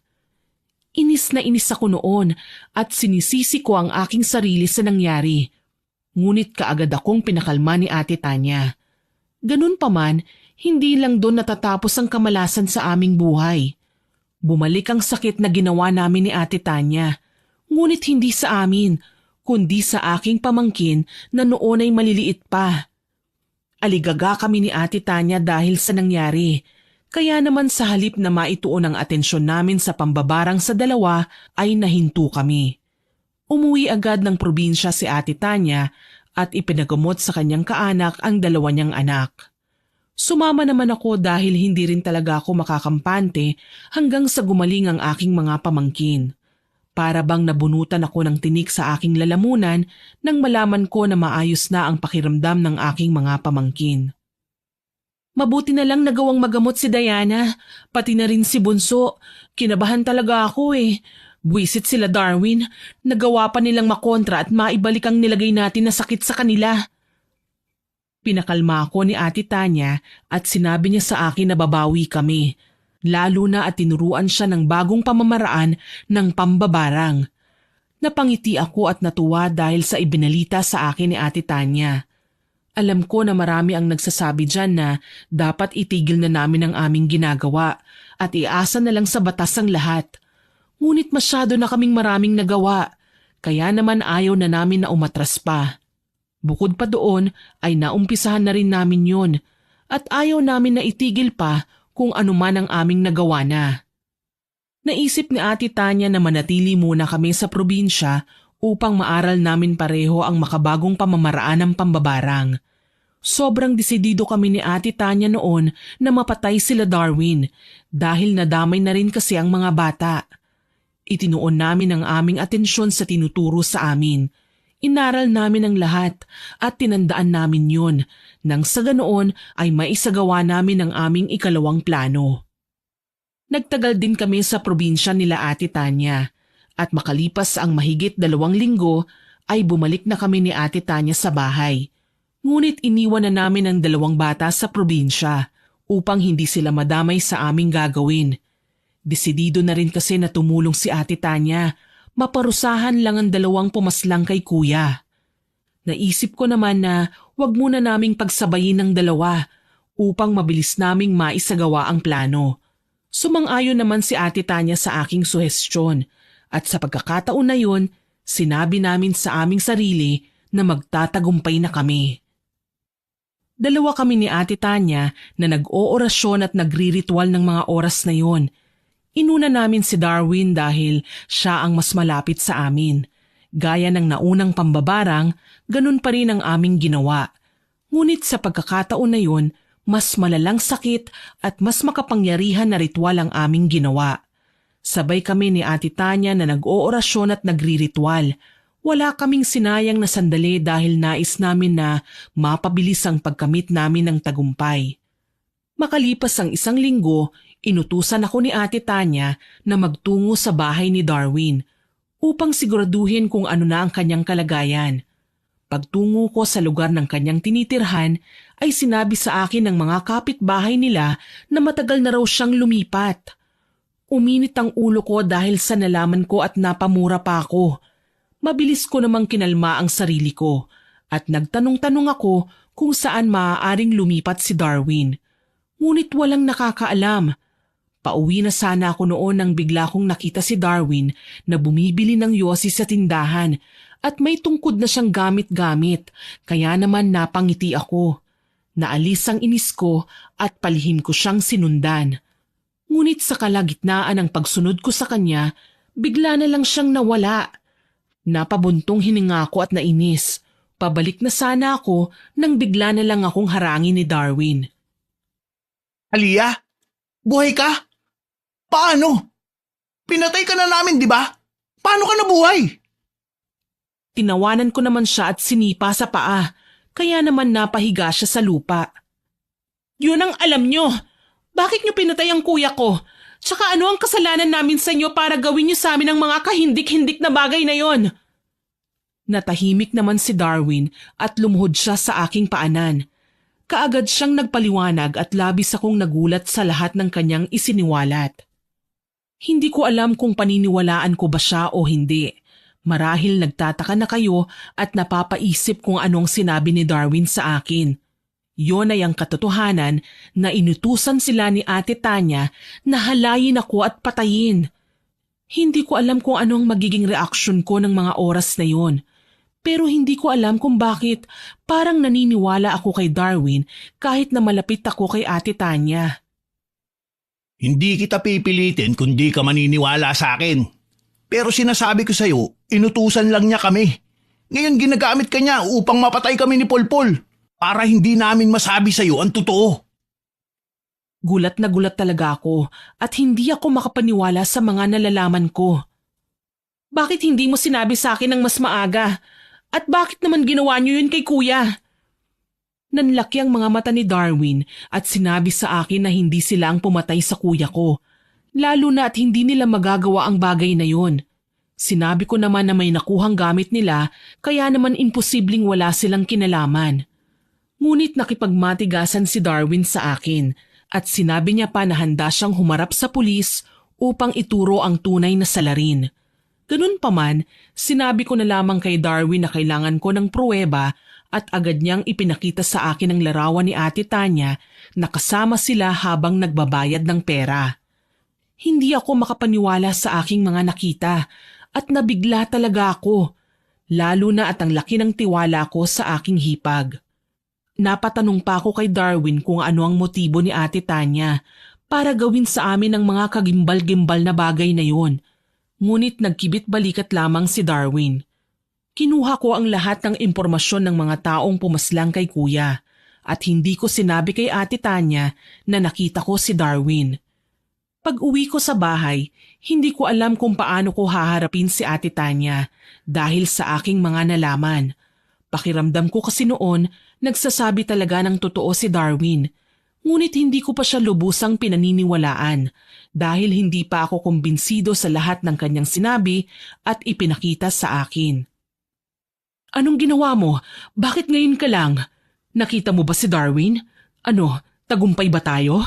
Inis na inis ako noon at sinisisi ko ang aking sarili sa nangyari. Ngunit kaagad akong pinakalma ni Ate Tanya. Ganun pa man, hindi lang doon natatapos ang kamalasan sa aming buhay. Bumalik ang sakit na ginawa namin ni Ate Tanya. Ngunit hindi sa amin, kundi sa aking pamangkin na noon ay maliliit pa. Aligaga kami ni Ate Tanya dahil sa nangyari. Kaya naman sa halip na maituon ang atensyon namin sa pambabarang sa dalawa ay nahinto kami. Umuwi agad ng probinsya si Ate Tanya at ipinagamot sa kanyang kaanak ang dalawa niyang anak. Sumama naman ako dahil hindi rin talaga ako makakampante hanggang sa gumaling ang aking mga pamangkin. Para bang nabunutan ako ng tinik sa aking lalamunan nang malaman ko na maayos na ang pakiramdam ng aking mga pamangkin. Mabuti na lang nagawang magamot si Diana, pati na rin si Bunso. Kinabahan talaga ako eh. Buwisit sila Darwin, nagawa pa nilang makontra at maibalik ang nilagay natin na sakit sa kanila. Pinakalma ako ni Ate Tanya at sinabi niya sa akin na babawi kami. Lalo na at tinuruan siya ng bagong pamamaraan ng pambabarang. Napangiti ako at natuwa dahil sa ibinalita sa akin ni Ate Tanya. Alam ko na marami ang nagsasabi dyan na dapat itigil na namin ang aming ginagawa at iasa na lang sa batas ang lahat. Ngunit masyado na kaming maraming nagawa, kaya naman ayaw na namin na umatras pa. Bukod pa doon ay naumpisahan na rin namin yon at ayaw namin na itigil pa kung ano man ang aming nagawa na. Naisip ni Ate Tanya na manatili muna kami sa probinsya upang maaral namin pareho ang makabagong pamamaraan ng pambabarang. Sobrang desidido kami ni Ate Tanya noon na mapatay sila Darwin dahil nadamay na rin kasi ang mga bata. Itinuon namin ang aming atensyon sa tinuturo sa amin. Inaral namin ang lahat at tinandaan namin yun nang sa ganoon ay maisagawa namin ang aming ikalawang plano. Nagtagal din kami sa probinsya nila Ate Tanya at makalipas ang mahigit 2 linggo ay bumalik na kami ni Ate Tanya sa bahay. Ngunit iniwan na namin ang 2 bata sa probinsya upang hindi sila madamay sa aming gagawin. Desidido na rin kasi na tumulong si Ate Tanya, maparusahan lang ang 2 pumaslang kay kuya. Naisip ko naman na wag muna naming pagsabayin ng 2 upang mabilis naming maisagawa ang plano. Sumang-ayon naman si Ate Tanya sa aking suhestyon at sa pagkakataon na yun, sinabi namin sa aming sarili na magtatagumpay na kami. 2 kami ni Ate Tanya na nag-oorasyon at nagriritual ng mga oras na yon. Inuna namin si Darwin dahil siya ang mas malapit sa amin. Gaya ng naunang pambabarang, ganun pa rin ang aming ginawa. Ngunit sa pagkakataon na yun, mas malalang sakit at mas makapangyarihan na ritual ang aming ginawa. Sabay kami ni Ate Tanya na nag-oorasyon at nagriritual. Wala kaming sinayang na sandali dahil nais namin na mapabilis ang pagkamit namin ng tagumpay. Makalipas ang 1 linggo, inutusan ako ni Ate Tanya na magtungo sa bahay ni Darwin upang siguraduhin kung ano na ang kanyang kalagayan. Pagtungo ko sa lugar ng kanyang tinitirhan ay sinabi sa akin ng mga kapitbahay nila na matagal na raw siyang lumipat. Uminit ang ulo ko dahil sa nalaman ko at napamura pa ako. Mabilis ko namang kinalma ang sarili ko at nagtanong-tanong ako kung saan maaaring lumipat si Darwin. Ngunit walang nakakaalam. Pauwi na sana ako noon nang bigla kong nakita si Darwin na bumibili ng yosi sa tindahan at may tungkod na siyang gamit-gamit, kaya naman napangiti ako. Naalis ang inis ko at palihim ko siyang sinundan. Ngunit sa kalagitnaan ng pagsunod ko sa kanya, bigla na lang siyang nawala. Napabuntong hininga ko at nainis. Pabalik na sana ako nang bigla na lang akong harangin ni Darwin. Aliyah, buhay ka? Paano? Pinatay ka na namin, di ba? Paano ka nabuhay? Tinawanan ko naman siya at sinipa sa paa, kaya naman napahiga siya sa lupa. Yun ang alam nyo. Bakit nyo pinatay ang kuya ko? Tsaka ano ang kasalanan namin sa inyo para gawin nyo sa amin ang mga kahindik-hindik na bagay na yon? Natahimik naman si Darwin at lumuhod siya sa aking paanan. Kaagad siyang nagpaliwanag at labis akong nagulat sa lahat ng kanyang isiniwalat. Hindi ko alam kung paniniwalaan ko ba siya o hindi. Marahil nagtataka na kayo at napapaisip kung anong sinabi ni Darwin sa akin. Yon ay ang katotohanan na inutusan sila ni Ate Tanya na halayin ako at patayin. Hindi ko alam kung anong magiging reaksyon ko ng mga oras na yon. Pero hindi ko alam kung bakit parang naniniwala ako kay Darwin kahit na malapit ako kay Ate Tanya. Hindi kita pipilitin kung di ka maniniwala sa akin. Pero sinasabi ko sa'yo, inutusan lang niya kami. Ngayon ginagamit ka niya upang mapatay kami ni Polpol para hindi namin masabi sa'yo ang totoo. Gulat na gulat talaga ako at hindi ako makapaniwala sa mga nalalaman ko. Bakit hindi mo sinabi sa akin ng mas maaga? At bakit naman ginawa niyo yun kay kuya? Nanlaki ang mga mata ni Darwin at sinabi sa akin na hindi sila ang pumatay sa kuya ko. Lalo na at hindi nila magagawa ang bagay na yun. Sinabi ko naman na may nakuhang gamit nila kaya naman imposibleng wala silang kinalaman. Ngunit nakipagmatigasan si Darwin sa akin at sinabi niya pa na handa siyang humarap sa pulis upang ituro ang tunay na salarin. Ganun pa man, sinabi ko na lamang kay Darwin na kailangan ko ng pruweba at agad niyang ipinakita sa akin ang larawan ni Ate Tanya na kasama sila habang nagbabayad ng pera. Hindi ako makapaniwala sa aking mga nakita at nabigla talaga ako, lalo na at ang laki ng tiwala ko sa aking hipag. Napatanong pa ako kay Darwin kung ano ang motibo ni Ate Tanya para gawin sa amin ang mga kagimbal-gimbal na bagay na yun. Ngunit nagkibit-balikat lamang si Darwin. Kinuha ko ang lahat ng impormasyon ng mga taong pumaslang kay kuya at hindi ko sinabi kay Ate Tanya na nakita ko si Darwin. Pag-uwi ko sa bahay, hindi ko alam kung paano ko haharapin si Ate Tanya dahil sa aking mga nalaman. Pakiramdam ko kasi noon, nagsasabi talaga ng totoo si Darwin. Ngunit hindi ko pa siya lubusang pinaniniwalaan dahil hindi pa ako kumbinsido sa lahat ng kanyang sinabi at ipinakita sa akin. Anong ginawa mo? Bakit ngayon ka lang? Nakita mo ba si Darwin? Ano, tagumpay ba tayo?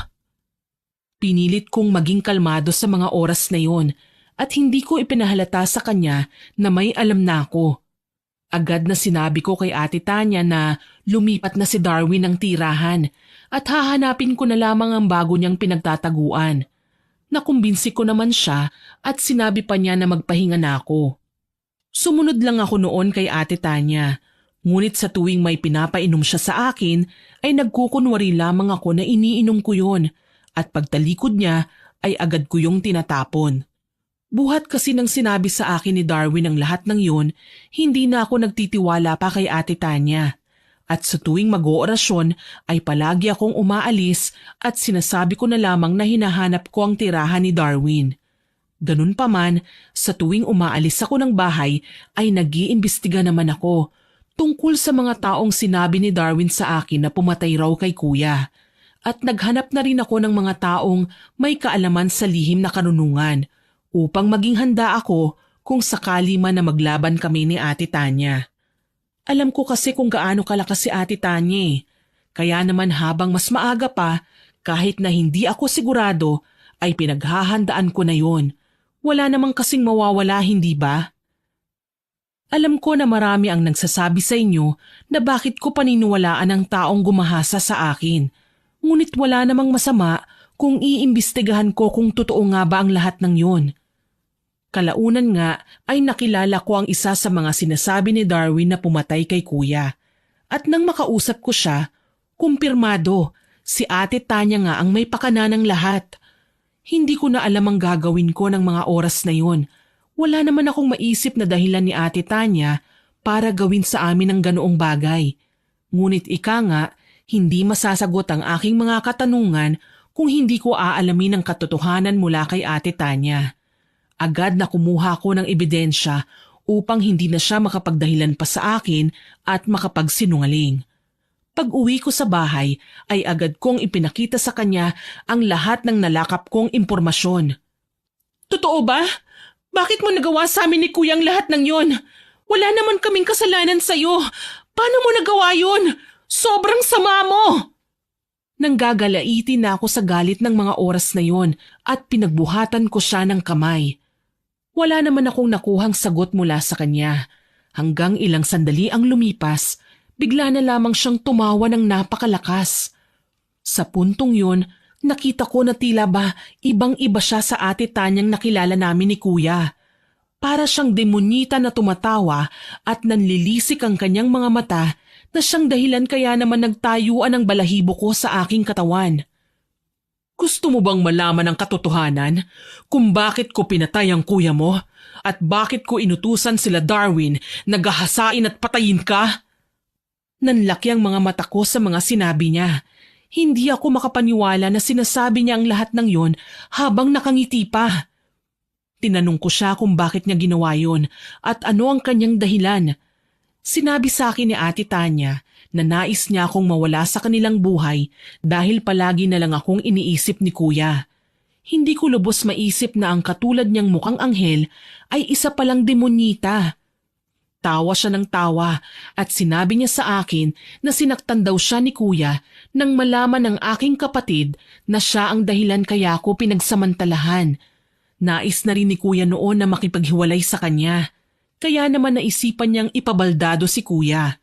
Pinilit kong maging kalmado sa mga oras na yon at hindi ko ipinahalata sa kanya na may alam na ako. Agad na sinabi ko kay Ate Tanya na lumipat na si Darwin ng tirahan at hahanapin ko na lamang ang bago niyang pinagtataguan. Nakumbinsi ko naman siya at sinabi pa niya na magpahinga na ako. Sumunod lang ako noon kay Ate Tanya, ngunit sa tuwing may pinapainom siya sa akin ay nagkukunwari lamang ako na iniinom ko yon at pagtalikod niya ay agad ko yung tinatapon. Buhat kasi nang sinabi sa akin ni Darwin ang lahat ng yun, hindi na ako nagtitiwala pa kay Ate Tanya. At sa tuwing mag-oorasyon ay palagi akong umaalis at sinasabi ko na lamang na hinahanap ko ang tirahan ni Darwin. Ganun pa man, sa tuwing umaalis ako ng bahay ay nag-iimbestiga naman ako tungkol sa mga taong sinabi ni Darwin sa akin na pumatay raw kay kuya. At naghanap na rin ako ng mga taong may kaalaman sa lihim na karunungan upang maging handa ako kung sakali man na maglaban kami ni Ate Tanya. Alam ko kasi kung gaano kalakas si Ate Tanya kaya naman habang mas maaga pa, kahit na hindi ako sigurado, ay pinaghahandaan ko na yon. Wala namang kasing mawawala, hindi ba? Alam ko na marami ang nagsasabi sa inyo na bakit ko paniniwalaan ang taong gumahasa sa akin. Ngunit wala namang masama kung iimbestigahan ko kung totoo nga ba ang lahat ng yon. Kalaunan nga ay nakilala ko ang isa sa mga sinasabi ni Darwin na pumatay kay kuya. At nang makausap ko siya, kumpirmado, si Ate Tanya nga ang may pakana ng lahat. Hindi ko na alam ang gagawin ko ng mga oras na yon. Wala naman akong maisip na dahilan ni Ate Tanya para gawin sa amin ang ganoong bagay. Ngunit ika nga, hindi masasagot ang aking mga katanungan kung hindi ko aalamin ang katotohanan mula kay Ate Tanya. Agad na kumuha ko ng ebidensya upang hindi na siya makapagdahilan pa sa akin at makapagsinungaling. Pag-uwi ko sa bahay ay agad kong ipinakita sa kanya ang lahat ng nalakap kong impormasyon. Totoo ba? Bakit mo nagawa sa amin ni Kuya ang lahat ng yon? Wala naman kaming kasalanan sa'yo. Paano mo nagawa yon? Sobrang sama mo! Nanggagalaiti na ako sa galit ng mga oras na yon at pinagbuhatan ko siya ng kamay. Wala naman akong nakuhang sagot mula sa kanya. Hanggang ilang sandali ang lumipas, bigla na lamang siyang tumawa ng napakalakas. Sa puntong yun, nakita ko na tila ba ibang-iba siya sa Ate Tanyang nakilala namin ni Kuya. Para siyang demonyita na tumatawa at nanlilisik ang kanyang mga mata na siyang dahilan kaya naman nagtayuan ang balahibo ko sa aking katawan. Gusto mo bang malaman ang katotohanan kung bakit ko pinatay ang kuya mo at bakit ko inutusan sila Darwin na gahasain at patayin ka? Nanlaki ang mga mata ko sa mga sinabi niya. Hindi ako makapaniwala na sinasabi niya ang lahat ng yon habang nakangiti pa. Tinanong ko siya kung bakit niya ginawa yon at ano ang kanyang dahilan. Sinabi sa akin ni Ate Tanya na nais niya akong mawala sa kanilang buhay dahil palagi na lang akong iniisip ni Kuya. Hindi ko lubos maisip na ang katulad niyang mukhang anghel ay isa palang demonyita. Tawa siya ng tawa at sinabi niya sa akin na sinaktan daw siya ni Kuya nang malaman ng aking kapatid na siya ang dahilan kaya ko pinagsamantalahan. Nais na rin ni Kuya noon na makipaghiwalay sa kanya. Kaya naman naisipan niyang ipabaldado si Kuya.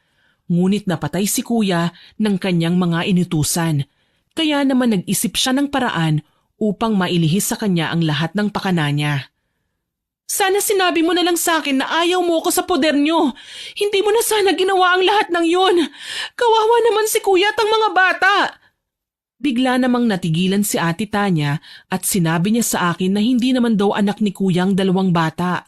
Ngunit napatay si Kuya ng kanyang mga inutusan. Kaya naman nag-isip siya ng paraan upang mailihis sa kanya ang lahat ng pakana niya. Sana sinabi mo na lang sa akin na ayaw mo ko sa poder niyo. Hindi mo na sana ginawa ang lahat ng yun. Kawawa naman si Kuya at ang mga bata. Bigla namang natigilan si Ate Tanya at sinabi niya sa akin na hindi naman daw anak ni Kuya ang 2 bata.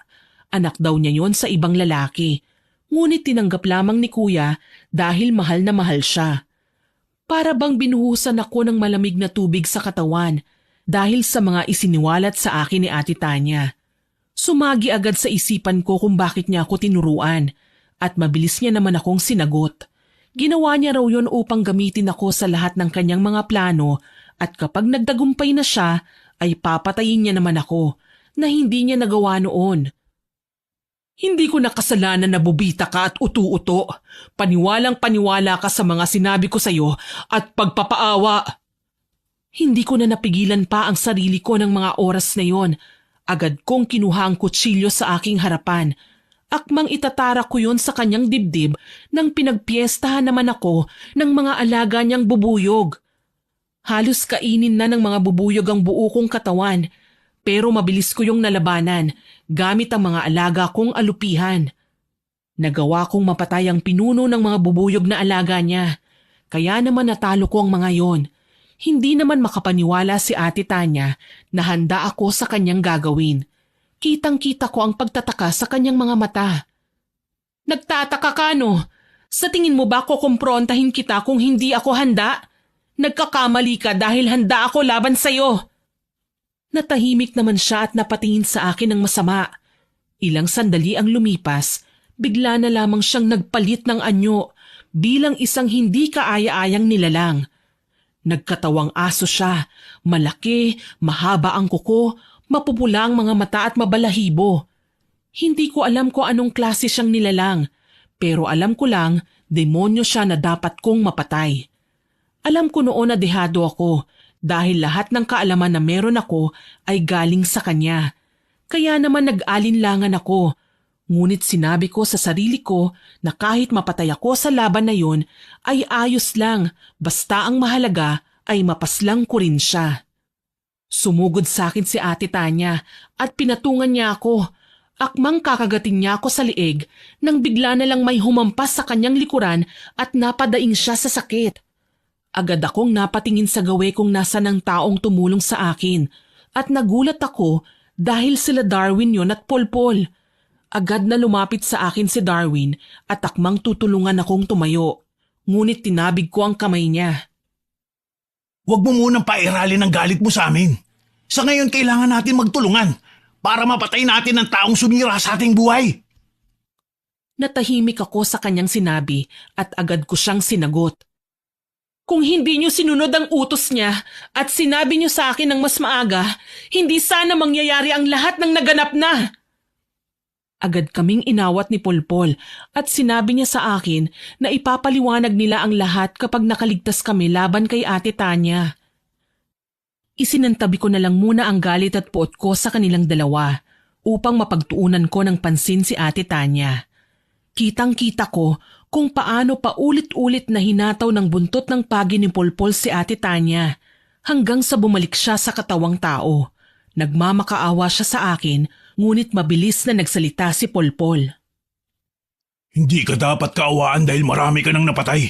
Anak daw niya yon sa ibang lalaki. Ngunit tinanggap lamang ni Kuya dahil mahal na mahal siya. Para bang binuhusan ako ng malamig na tubig sa katawan dahil sa mga isiniwalat sa akin ni Ate Tanya. Sumagi agad sa isipan ko kung bakit niya ako tinuruan at mabilis niya naman akong sinagot. Ginawa niya raw yon upang gamitin ako sa lahat ng kanyang mga plano at kapag nagdagumpay na siya ay papatayin niya naman ako na hindi niya nagawa noon. Hindi ko nakasalanan na bubita ka at utu-uto. Paniwalang-paniwala ka sa mga sinabi ko sa iyo at pagpapaawa. Hindi ko na napigilan pa ang sarili ko ng mga oras na yon. Agad kong kinuha ang kutsilyo sa aking harapan. Akmang itatara ko yon sa kanyang dibdib nang pinagpiestahan naman ako ng mga alaga niyang bubuyog. Halos kainin na ng mga bubuyog ang buo kong katawan. Pero mabilis ko yung nalabanan gamit ang mga alaga kong alupihan. Nagawa kong mapatay ang pinuno ng mga bubuyog na alaga niya. Kaya naman natalo ko ang mga yon. Hindi naman makapaniwala si Ate Tanya na handa ako sa kanyang gagawin. Kitang-kita ko ang pagtataka sa kanyang mga mata. Nagtataka ka no? Sa tingin mo ba kukumprontahin kita kung hindi ako handa? Nagkakamali ka dahil handa ako laban sa'yo. Natahimik naman siya at napatingin sa akin ng masama. Ilang sandali ang lumipas, bigla na lamang siyang nagpalit ng anyo bilang isang hindi kaaya-ayang nilalang. Nagkatawang aso siya, malaki, mahaba ang kuko, mapupula ang mga mata at mabalahibo. Hindi ko alam kung anong klase siyang nilalang, pero alam ko lang demonyo siya na dapat kong mapatay. Alam ko noon na dehado ako, dahil lahat ng kaalaman na meron ako ay galing sa kanya. Kaya naman nag-alinlangan ako. Ngunit sinabi ko sa sarili ko na kahit mapatay ako sa laban na yon ay ayos lang basta ang mahalaga ay mapaslang ko rin siya. Sumugod sa akin si Ate Tanya at pinatungan niya ako. Akmang kakagatin niya ako sa liig nang bigla na lang may humampas sa kanyang likuran at napadaing siya sa sakit. Agad akong napatingin sa gawe kung nasan ang taong tumulong sa akin at nagulat ako dahil sila Darwin yon at Polpol. Agad na lumapit sa akin si Darwin at akmang tutulungan akong tumayo. Ngunit tinabig ko ang kamay niya. Huwag mo munang pairalin ang galit mo sa amin. Sa ngayon kailangan natin magtulungan para mapatay natin ang taong sumira sa ating buhay. Natahimik ako sa kanyang sinabi at agad ko siyang sinagot. Kung hindi niyo sinunod ang utos niya at sinabi niyo sa akin ng mas maaga, hindi sana mangyayari ang lahat ng naganap na. Agad kaming inawat ni Polpol at sinabi niya sa akin na ipapaliwanag nila ang lahat kapag nakaligtas kami laban kay Ate Tanya. Isinantabi ko na lang muna ang galit at puot ko sa kanilang dalawa upang mapagtuunan ko ng pansin si Ate Tanya. Kitang-kita ko kung paano paulit-ulit na hinataw ng buntot ng pagi ni Polpol si Ate Tanya hanggang sa bumalik siya sa katawang tao. Nagmamakaawa siya sa akin ngunit mabilis na nagsalita si Polpol. Hindi ka dapat kaawaan dahil marami ka nang napatay.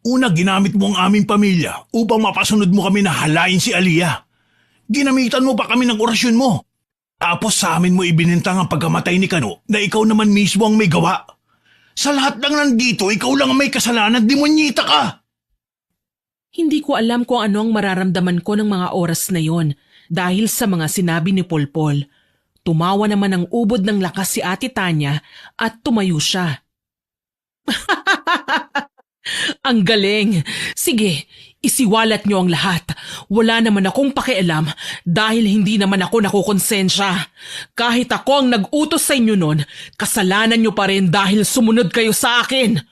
Una, ginamit mo ang aming pamilya upang mapasunod mo kami na halayin si Aliyah. Ginamitan mo pa kami ng orasyon mo. Tapos sa amin mo ibinintang ang pagkamatay ni Kano na ikaw naman mismo ang may gawa. Sa lahat ng nandito, ikaw lang ang may kasalanan, demonyita ka! Hindi ko alam kung ano ang mararamdaman ko ng mga oras na yon dahil sa mga sinabi ni Polpol. Tumawa naman ng ubod ng lakas si Ate Tanya at tumayo siya. Ang galing! Sige, isiwalat niyo ang lahat. Wala naman akong pakialam dahil hindi naman ako nakukonsensya. Kahit ako ang nag-utos sa inyo nun, kasalanan niyo pa rin dahil sumunod kayo sa akin.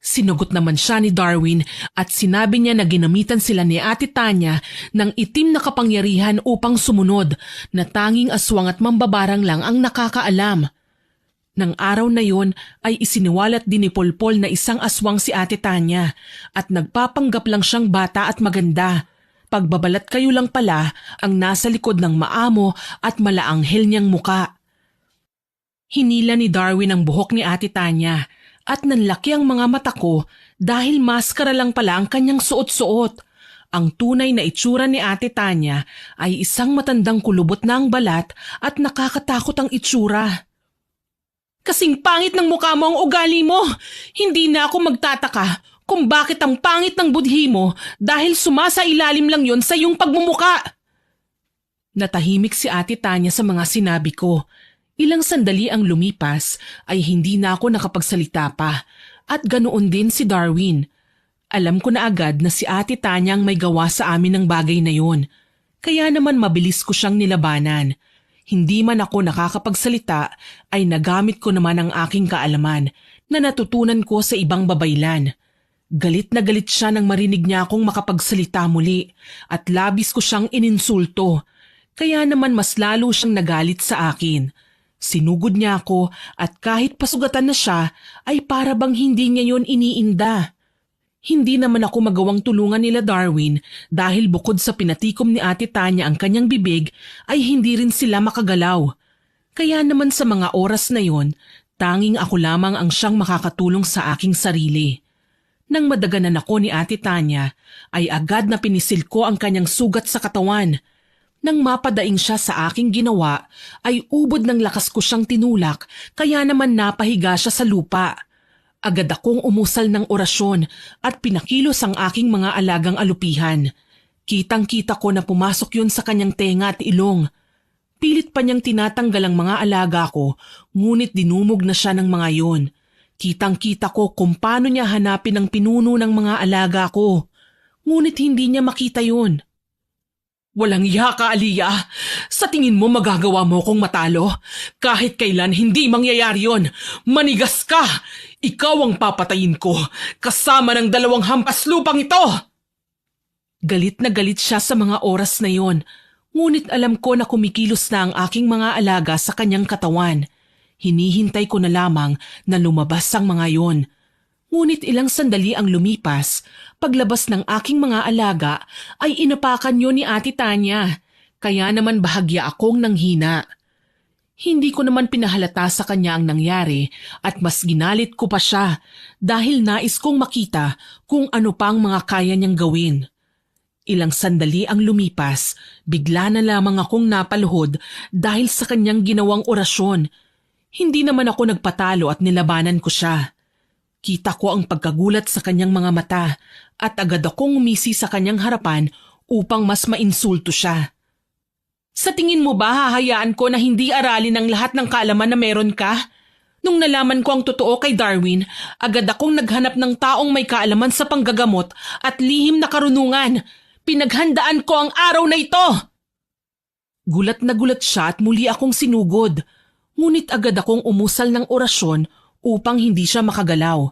Sinugot naman siya ni Darwin at sinabi niya na ginamitan sila ni Ate Tanya ng itim na kapangyarihan upang sumunod na tanging aswang at mambabarang lang ang nakakaalam. Nang araw na yon ay isiniwalat din ni Polpol na isang aswang si Ate Tanya at nagpapanggap lang siyang bata at maganda. Pagbabalat kayo lang pala ang nasa likod ng maamo at malaanghel niyang muka. Hinila ni Darwin ang buhok ni Ate Tanya at nanlaki ang mga mata ko dahil maskara lang pala ang kanyang suot-suot. Ang tunay na itsura ni Ate Tanya ay isang matandang kulubot na ang balat at nakakatakot ang itsura. Kasing pangit ng mukha mo ang ugali mo. Hindi na ako magtataka kung bakit ang pangit ng budhi mo dahil sumasailalim lang yon sa iyong pagmumuka. Natahimik si Ate Tanya sa mga sinabi ko. Ilang sandali ang lumipas ay hindi na ako nakapagsalita pa at ganoon din si Darwin. Alam ko na agad na si Ate Tanya ang may gawa sa amin ng bagay na yon. Kaya naman mabilis ko siyang nilabanan. Hindi man ako nakakapagsalita ay nagamit ko naman ang aking kaalaman na natutunan ko sa ibang babaylan. Galit na galit siya nang marinig niya akong makapagsalita muli at labis ko siyang ininsulto. Kaya naman mas lalo siyang nagalit sa akin. Sinugod niya ako at kahit pasugatan na siya ay para bang hindi niya yon iniinda. Hindi naman ako magawang tulungan nila Darwin dahil bukod sa pinatikom ni Ate Tanya ang kanyang bibig ay hindi rin sila makagalaw. Kaya naman sa mga oras na yon, tanging ako lamang ang siyang makakatulong sa aking sarili. Nang madaganan ako ni Ate Tanya, ay agad na pinisil ko ang kanyang sugat sa katawan. Nang mapadaing siya sa aking ginawa, ay ubod ng lakas ko siyang tinulak kaya naman napahiga siya sa lupa. Agad akong umusal ng orasyon at pinakilos ang aking mga alagang alupihan. Kitang-kita ko na pumasok yun sa kanyang tenga at ilong. Pilit pa niyang tinatanggal ang mga alaga ko, ngunit dinumog na siya ng mga yon. Kitang-kita ko kung paano niya hanapin ang pinuno ng mga alaga ko, ngunit hindi niya makita yun. Walang iya ka, Aliyah. Sa tingin mo magagawa mo kong matalo? Kahit kailan hindi mangyayari yon. Manigas ka! Ikaw ang papatayin ko, kasama ng 2 hampas lupang ito! Galit na galit siya sa mga oras na yon, ngunit alam ko na kumikilos na ang aking mga alaga sa kanyang katawan. Hinihintay ko na lamang na lumabas ang mga yon. Ngunit ilang sandali ang lumipas, paglabas ng aking mga alaga ay inapakan yun ni Ate Tanya, kaya naman bahagya akong nanghina. Hindi ko naman pinahalata sa kanya ang nangyari at mas ginalit ko pa siya dahil nais kong makita kung ano pang mga kaya niyang gawin. Ilang sandali ang lumipas, bigla na lamang akong napaluhod dahil sa kanyang ginawang orasyon. Hindi naman ako nagpatalo at nilabanan ko siya. Kita ko ang pagkagulat sa kanyang mga mata at agad akong umisi sa kanyang harapan upang mas mainsulto siya. Sa tingin mo ba hahayaan ko na hindi aralin ang lahat ng kaalaman na meron ka? Nung nalaman ko ang totoo kay Darwin, agad akong naghanap ng taong may kaalaman sa panggagamot at lihim na karunungan. Pinaghandaan ko ang araw na ito! Gulat na gulat siya at muli akong sinugod. Ngunit agad akong umusal ng orasyon upang hindi siya makagalaw.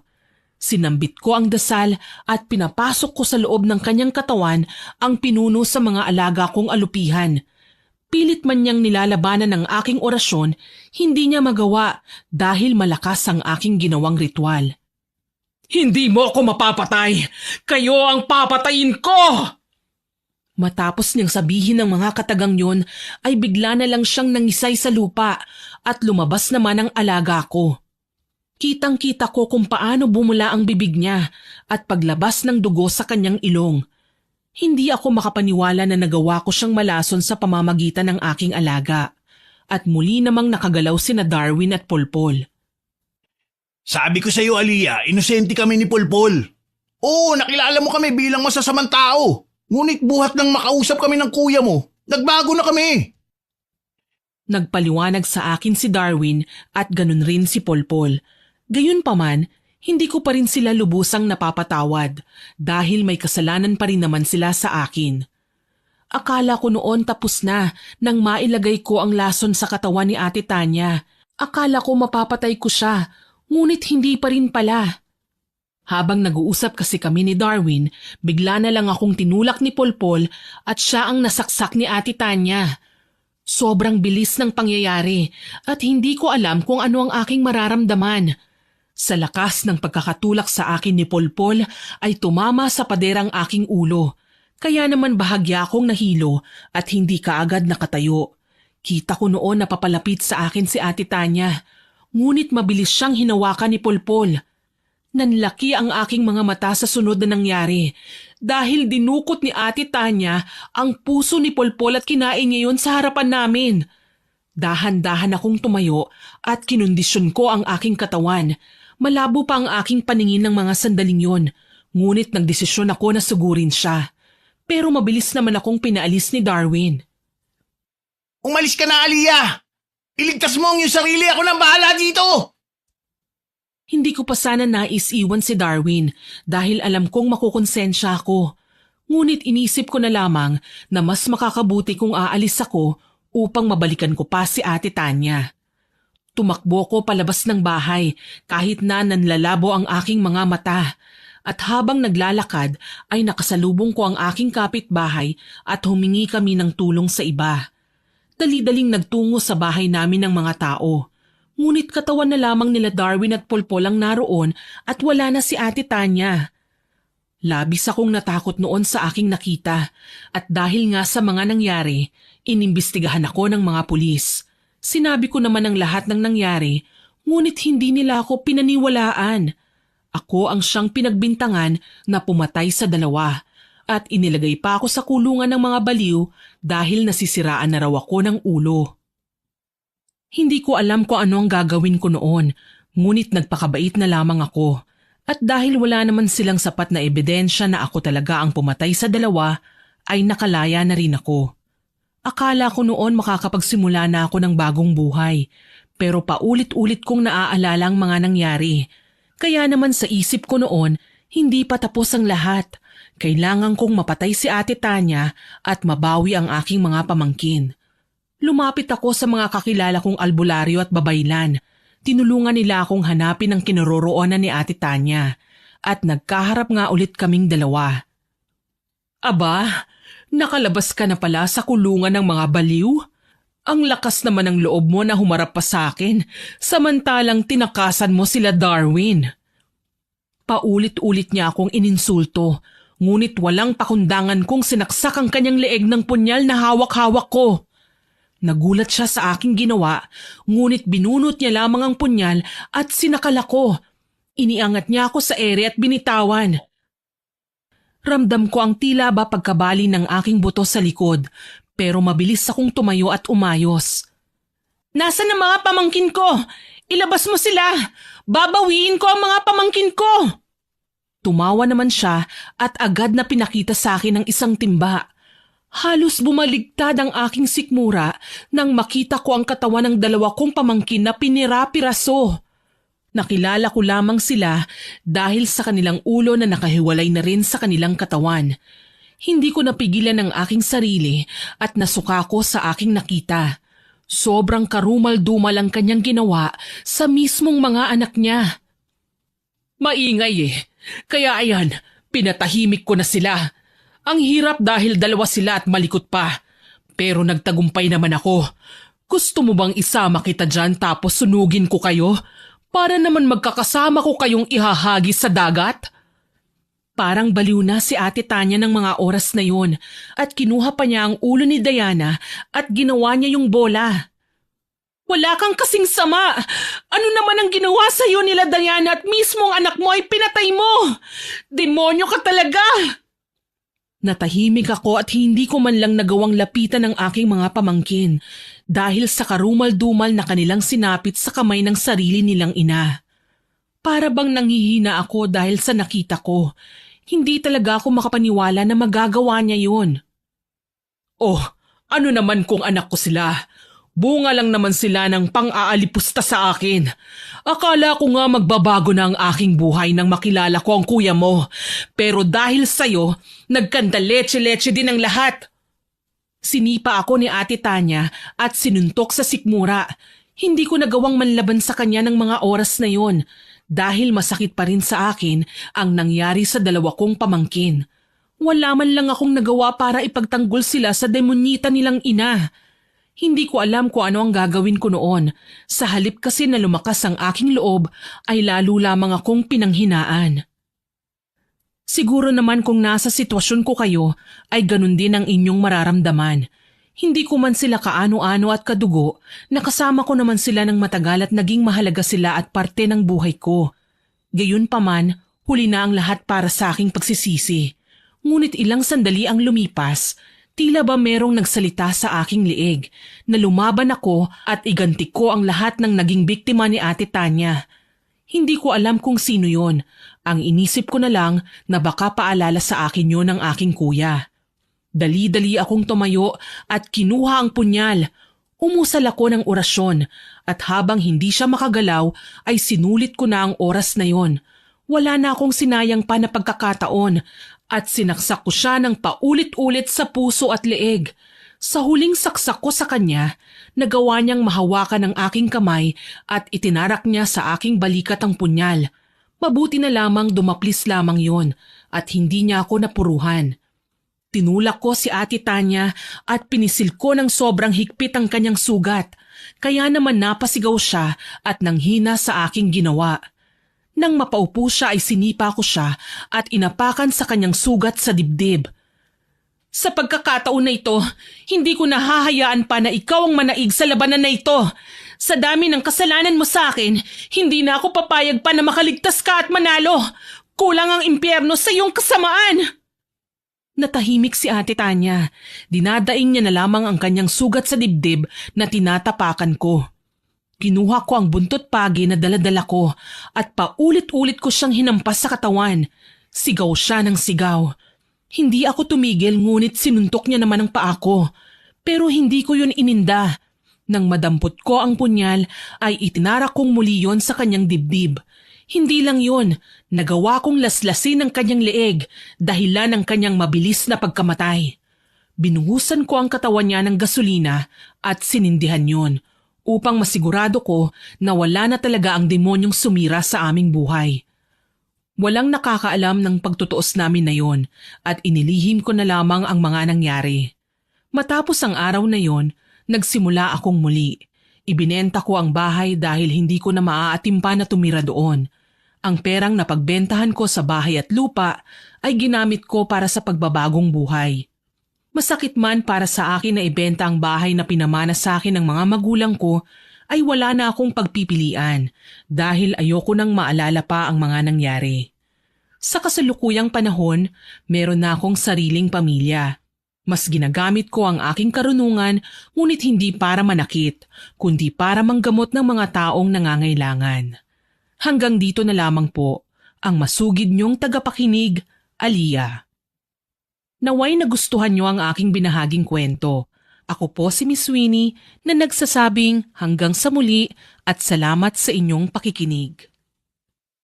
Sinambit ko ang dasal at pinapasok ko sa loob ng kanyang katawan ang pinuno sa mga alaga kong alupihan. Pilit man niyang nilalabanan ng aking orasyon, hindi niya magawa dahil malakas ang aking ginawang ritual. Hindi mo ako mapapatay! Kayo ang papatayin ko! Matapos niyang sabihin ng mga katagang yon, ay bigla na lang siyang nangisay sa lupa at lumabas naman ang alaga ko. Kitang-kita ko kung paano bumula ang bibig niya at paglabas ng dugo sa kanyang ilong. Hindi ako makapaniwala na nagawa ko siyang malason sa pamamagitan ng aking alaga. At muli namang nakagalaw sina Darwin at Polpol. Sabi ko sa iyo, Aliyah, inosente kami ni Polpol. Oo, nakilala mo kami bilang masasamang tao. Ngunit buhat nang makausap kami ng kuya mo, nagbago na kami. Nagpaliwanag sa akin si Darwin at ganun rin si Polpol. Gayunpaman, hindi ko pa rin sila lubusang napapatawad dahil may kasalanan pa rin naman sila sa akin. Akala ko noon tapos na nang mailagay ko ang lason sa katawan ni Ate Tanya. Akala ko mapapatay ko siya, ngunit hindi pa rin pala. Habang nag-uusap kasi kami ni Darwin, bigla na lang akong tinulak ni Polpol at siya ang nasaksak ni Ate Tanya. Sobrang bilis ng pangyayari at hindi ko alam kung ano ang aking mararamdaman. Sa lakas ng pagkakatulak sa akin ni Polpol ay tumama sa pader ang aking ulo. Kaya naman bahagya akong nahilo at hindi kaagad nakatayo. Kita ko noon na papalapit sa akin si Ate Tanya. Ngunit mabilis siyang hinawakan ni Polpol. Nanlaki ang aking mga mata sa sunod na nangyari dahil dinukot ni Ate Tanya ang puso ni Polpol at kinain niya yun sa harapan namin. Dahan-dahan akong tumayo at kinondisyon ko ang aking katawan. Malabo pa ang aking paningin ng mga sandaling yon, ngunit nagdesisyon ako na sugurin siya. Pero mabilis naman akong pinaalis ni Darwin. Umalis ka na, Aliyah! Iligtas mo ang iyong sarili, ako nang bahala dito! Hindi ko pa sana nais-iwan si Darwin dahil alam kong makukonsensya ako. Ngunit inisip ko na lamang na mas makakabuti kung aalis ako upang mabalikan ko pa si Ate Tanya. Tumakbo ko palabas ng bahay kahit na nanlalabo ang aking mga mata. At habang naglalakad ay nakasalubong ko ang aking kapitbahay at humingi kami ng tulong sa iba. Dali-daling nagtungo sa bahay namin ng mga tao. Ngunit katawan na lamang nila Darwin at Polpol ang naroon at wala na si Ate Tanya. Labis akong natakot noon sa aking nakita at dahil nga sa mga nangyari, inimbestigahan ako ng mga pulis. Sinabi ko naman ang lahat ng nangyari, ngunit hindi nila ako pinaniwalaan. Ako ang siyang pinagbintangan na pumatay sa dalawa at inilagay pa ako sa kulungan ng mga baliw dahil nasisiraan na raw ako ng ulo. Hindi ko alam kung ano ang gagawin ko noon, ngunit nagpakabait na lamang ako. At dahil wala naman silang sapat na ebidensya na ako talaga ang pumatay sa dalawa, ay nakalaya na rin ako. Akala ko noon makakapagsimula na ako ng bagong buhay, pero paulit-ulit kong naaalala ang mga nangyari. Kaya naman sa isip ko noon, hindi pa tapos ang lahat. Kailangan kong mapatay si Ate Tanya at mabawi ang aking mga pamangkin. Lumapit ako sa mga kakilala kong albularyo at babaylan. Tinulungan nila akong hanapin ang kinaroroonan ni Ate Tanya at nagkaharap nga ulit kaming dalawa. Aba, nakalabas ka na pala sa kulungan ng mga baliw? Ang lakas naman ng loob mo na humarap pa sa akin, samantalang tinakasan mo sila Darwin. Paulit-ulit niya akong ininsulto, ngunit walang pakundangan kong sinaksak ang kanyang leeg ng punyal na hawak-hawak ko. Nagulat siya sa aking ginawa, ngunit binunot niya lamang ang punyal at sinakal ako. Iniangat niya ako sa ere at binitawan. Ramdam ko ang tila ba pagkabali ng aking buto sa likod, pero mabilis akong tumayo at umayos. Nasaan ang mga pamangkin ko? Ilabas mo sila! Babawiin ko ang mga pamangkin ko! Tumawa naman siya at agad na pinakita sa akin ang isang timba. Halos bumaligtad ang aking sikmura nang makita ko ang katawan ng dalawa kong pamangkin na pinira-piraso. Nakilala ko lamang sila dahil sa kanilang ulo na nakahiwalay na rin sa kanilang katawan. Hindi ko napigilan ang aking sarili at nasuka ko sa aking nakita. Sobrang karumal-dumal ang kanyang ginawa sa mismong mga anak niya. Maingay eh, kaya ayan, pinatahimik ko na sila. Ang hirap dahil dalawa sila at malikot pa. Pero nagtagumpay naman ako. Gusto mo bang isama kita dyan tapos sunugin ko kayo? Para naman magkakasama ko kayong ihahagis sa dagat? Parang baliw na si Ate Tanya ng mga oras na yun at kinuha pa niya ang ulo ni Diana at ginawa niya yung bola. Wala kang kasing sama! Ano naman ang ang ginawa sa'yo nila Diana at mismong anak mo ay pinatay mo! Demonyo ka talaga! Natahimik ako at hindi ko man lang nagawang lapitan ng aking mga pamangkin dahil sa karumal-dumal na kanilang sinapit sa kamay ng sarili nilang ina. Para bang nanghihina ako dahil sa nakita ko. Hindi talaga ako makapaniwala na magagawa niya yun. Oh, ano naman kung anak ko sila? Bunga lang naman sila ng pang-aalipusta sa akin. Akala ko nga magbabago na ang aking buhay nang makilala ko ang kuya mo. Pero dahil sa'yo, nagkanda leche-leche din ang lahat. Sinipa ako ni Ate Tanya at sinuntok sa sikmura. Hindi ko nagawang manlaban sa kanya ng mga oras na yon dahil masakit pa rin sa akin ang nangyari sa dalawa kong pamangkin. Wala man lang akong nagawa para ipagtanggol sila sa demonyita nilang ina. Hindi ko alam kung ano ang gagawin ko noon. Sa halip kasi na lumakas ang aking loob, ay lalo lamang akong pinanghinaan. Siguro naman kung nasa sitwasyon ko kayo, ay ganun din ang inyong mararamdaman. Hindi ko man sila kaano-ano at kadugo, nakasama ko naman sila ng matagal at naging mahalaga sila at parte ng buhay ko. Gayunpaman, huli na ang lahat para sa aking pagsisisi. Ngunit ilang sandali ang lumipas, tila ba merong nagsalita sa aking liig na lumaban ako at iganti ko ang lahat ng naging biktima ni Ate Tanya. Hindi ko alam kung sino yon. Ang inisip ko na lang na baka paalala sa akin yon ng aking kuya. Dali-dali akong tumayo at kinuha ang punyal. Umusal ako ng orasyon at habang hindi siya makagalaw ay sinulit ko na ang oras na yon. Wala na akong sinayang pa na pagkakataon at sinaksak ko siya ng paulit-ulit sa puso at leeg. Sa huling saksak ko sa kanya, nagawa niyang mahawakan ang aking kamay at itinarak niya sa aking balikat ang punyal. Mabuti na lamang dumaplis lamang yon at hindi niya ako napuruhan. Tinulak ko si Ate Tanya at pinisil ko ng sobrang higpit ang kanyang sugat, kaya naman napasigaw siya at nanghina sa aking ginawa. Nang mapaupo siya ay sinipa ko siya at inapakan sa kanyang sugat sa dibdib. Sa pagkakataon na ito, hindi ko nahahayaan pa na ikaw ang manaig sa labanan na ito. Sa dami ng kasalanan mo sa akin, hindi na ako papayag pa na makaligtas ka at manalo. Kulang ang impyerno sa iyong kasamaan. Natahimik si Ate Tanya. Dinadaing niya na lamang ang kanyang sugat sa dibdib na tinatapakan ko. Kinuha ko ang buntot pagi na daladala ko at paulit-ulit ko siyang hinampas sa katawan. Sigaw siya ng sigaw. Hindi ako tumigil ngunit sinuntok niya naman ang paa ko. Pero hindi ko yun ininda. Nang madampot ko ang punyal ay itinarak kong muli yon sa kanyang dibdib. Hindi lang yun, nagawa kong laslasin ang kanyang leeg dahilan ng kanyang mabilis na pagkamatay. Binuhusan ko ang katawan niya ng gasolina at sinindihan yun upang masigurado ko na wala na talaga ang demonyong sumira sa aming buhay. Walang nakakaalam ng pagtutuos namin na yon at inilihim ko na lamang ang mga nangyari. Matapos ang araw na yon, nagsimula akong muli. Ibinenta ko ang bahay dahil hindi ko na maaatimpa na tumira doon. Ang perang napagbentahan ko sa bahay at lupa ay ginamit ko para sa pagbabagong buhay. Masakit man para sa akin na ibenta ang bahay na pinamana sa akin ng mga magulang ko, ay wala na akong pagpipilian dahil ayoko nang maalala pa ang mga nangyari. Sa kasalukuyang panahon, meron na akong sariling pamilya. Mas ginagamit ko ang aking karunungan ngunit hindi para manakit, kundi para manggamot ng mga taong nangangailangan. Hanggang dito na lamang po ang masugid niyong tagapakinig, Aliyah. Naway nagustuhan niyo ang aking binahaging kwento. Ako po si Miss Winnie na nagsasabing hanggang sa muli at salamat sa inyong pakikinig.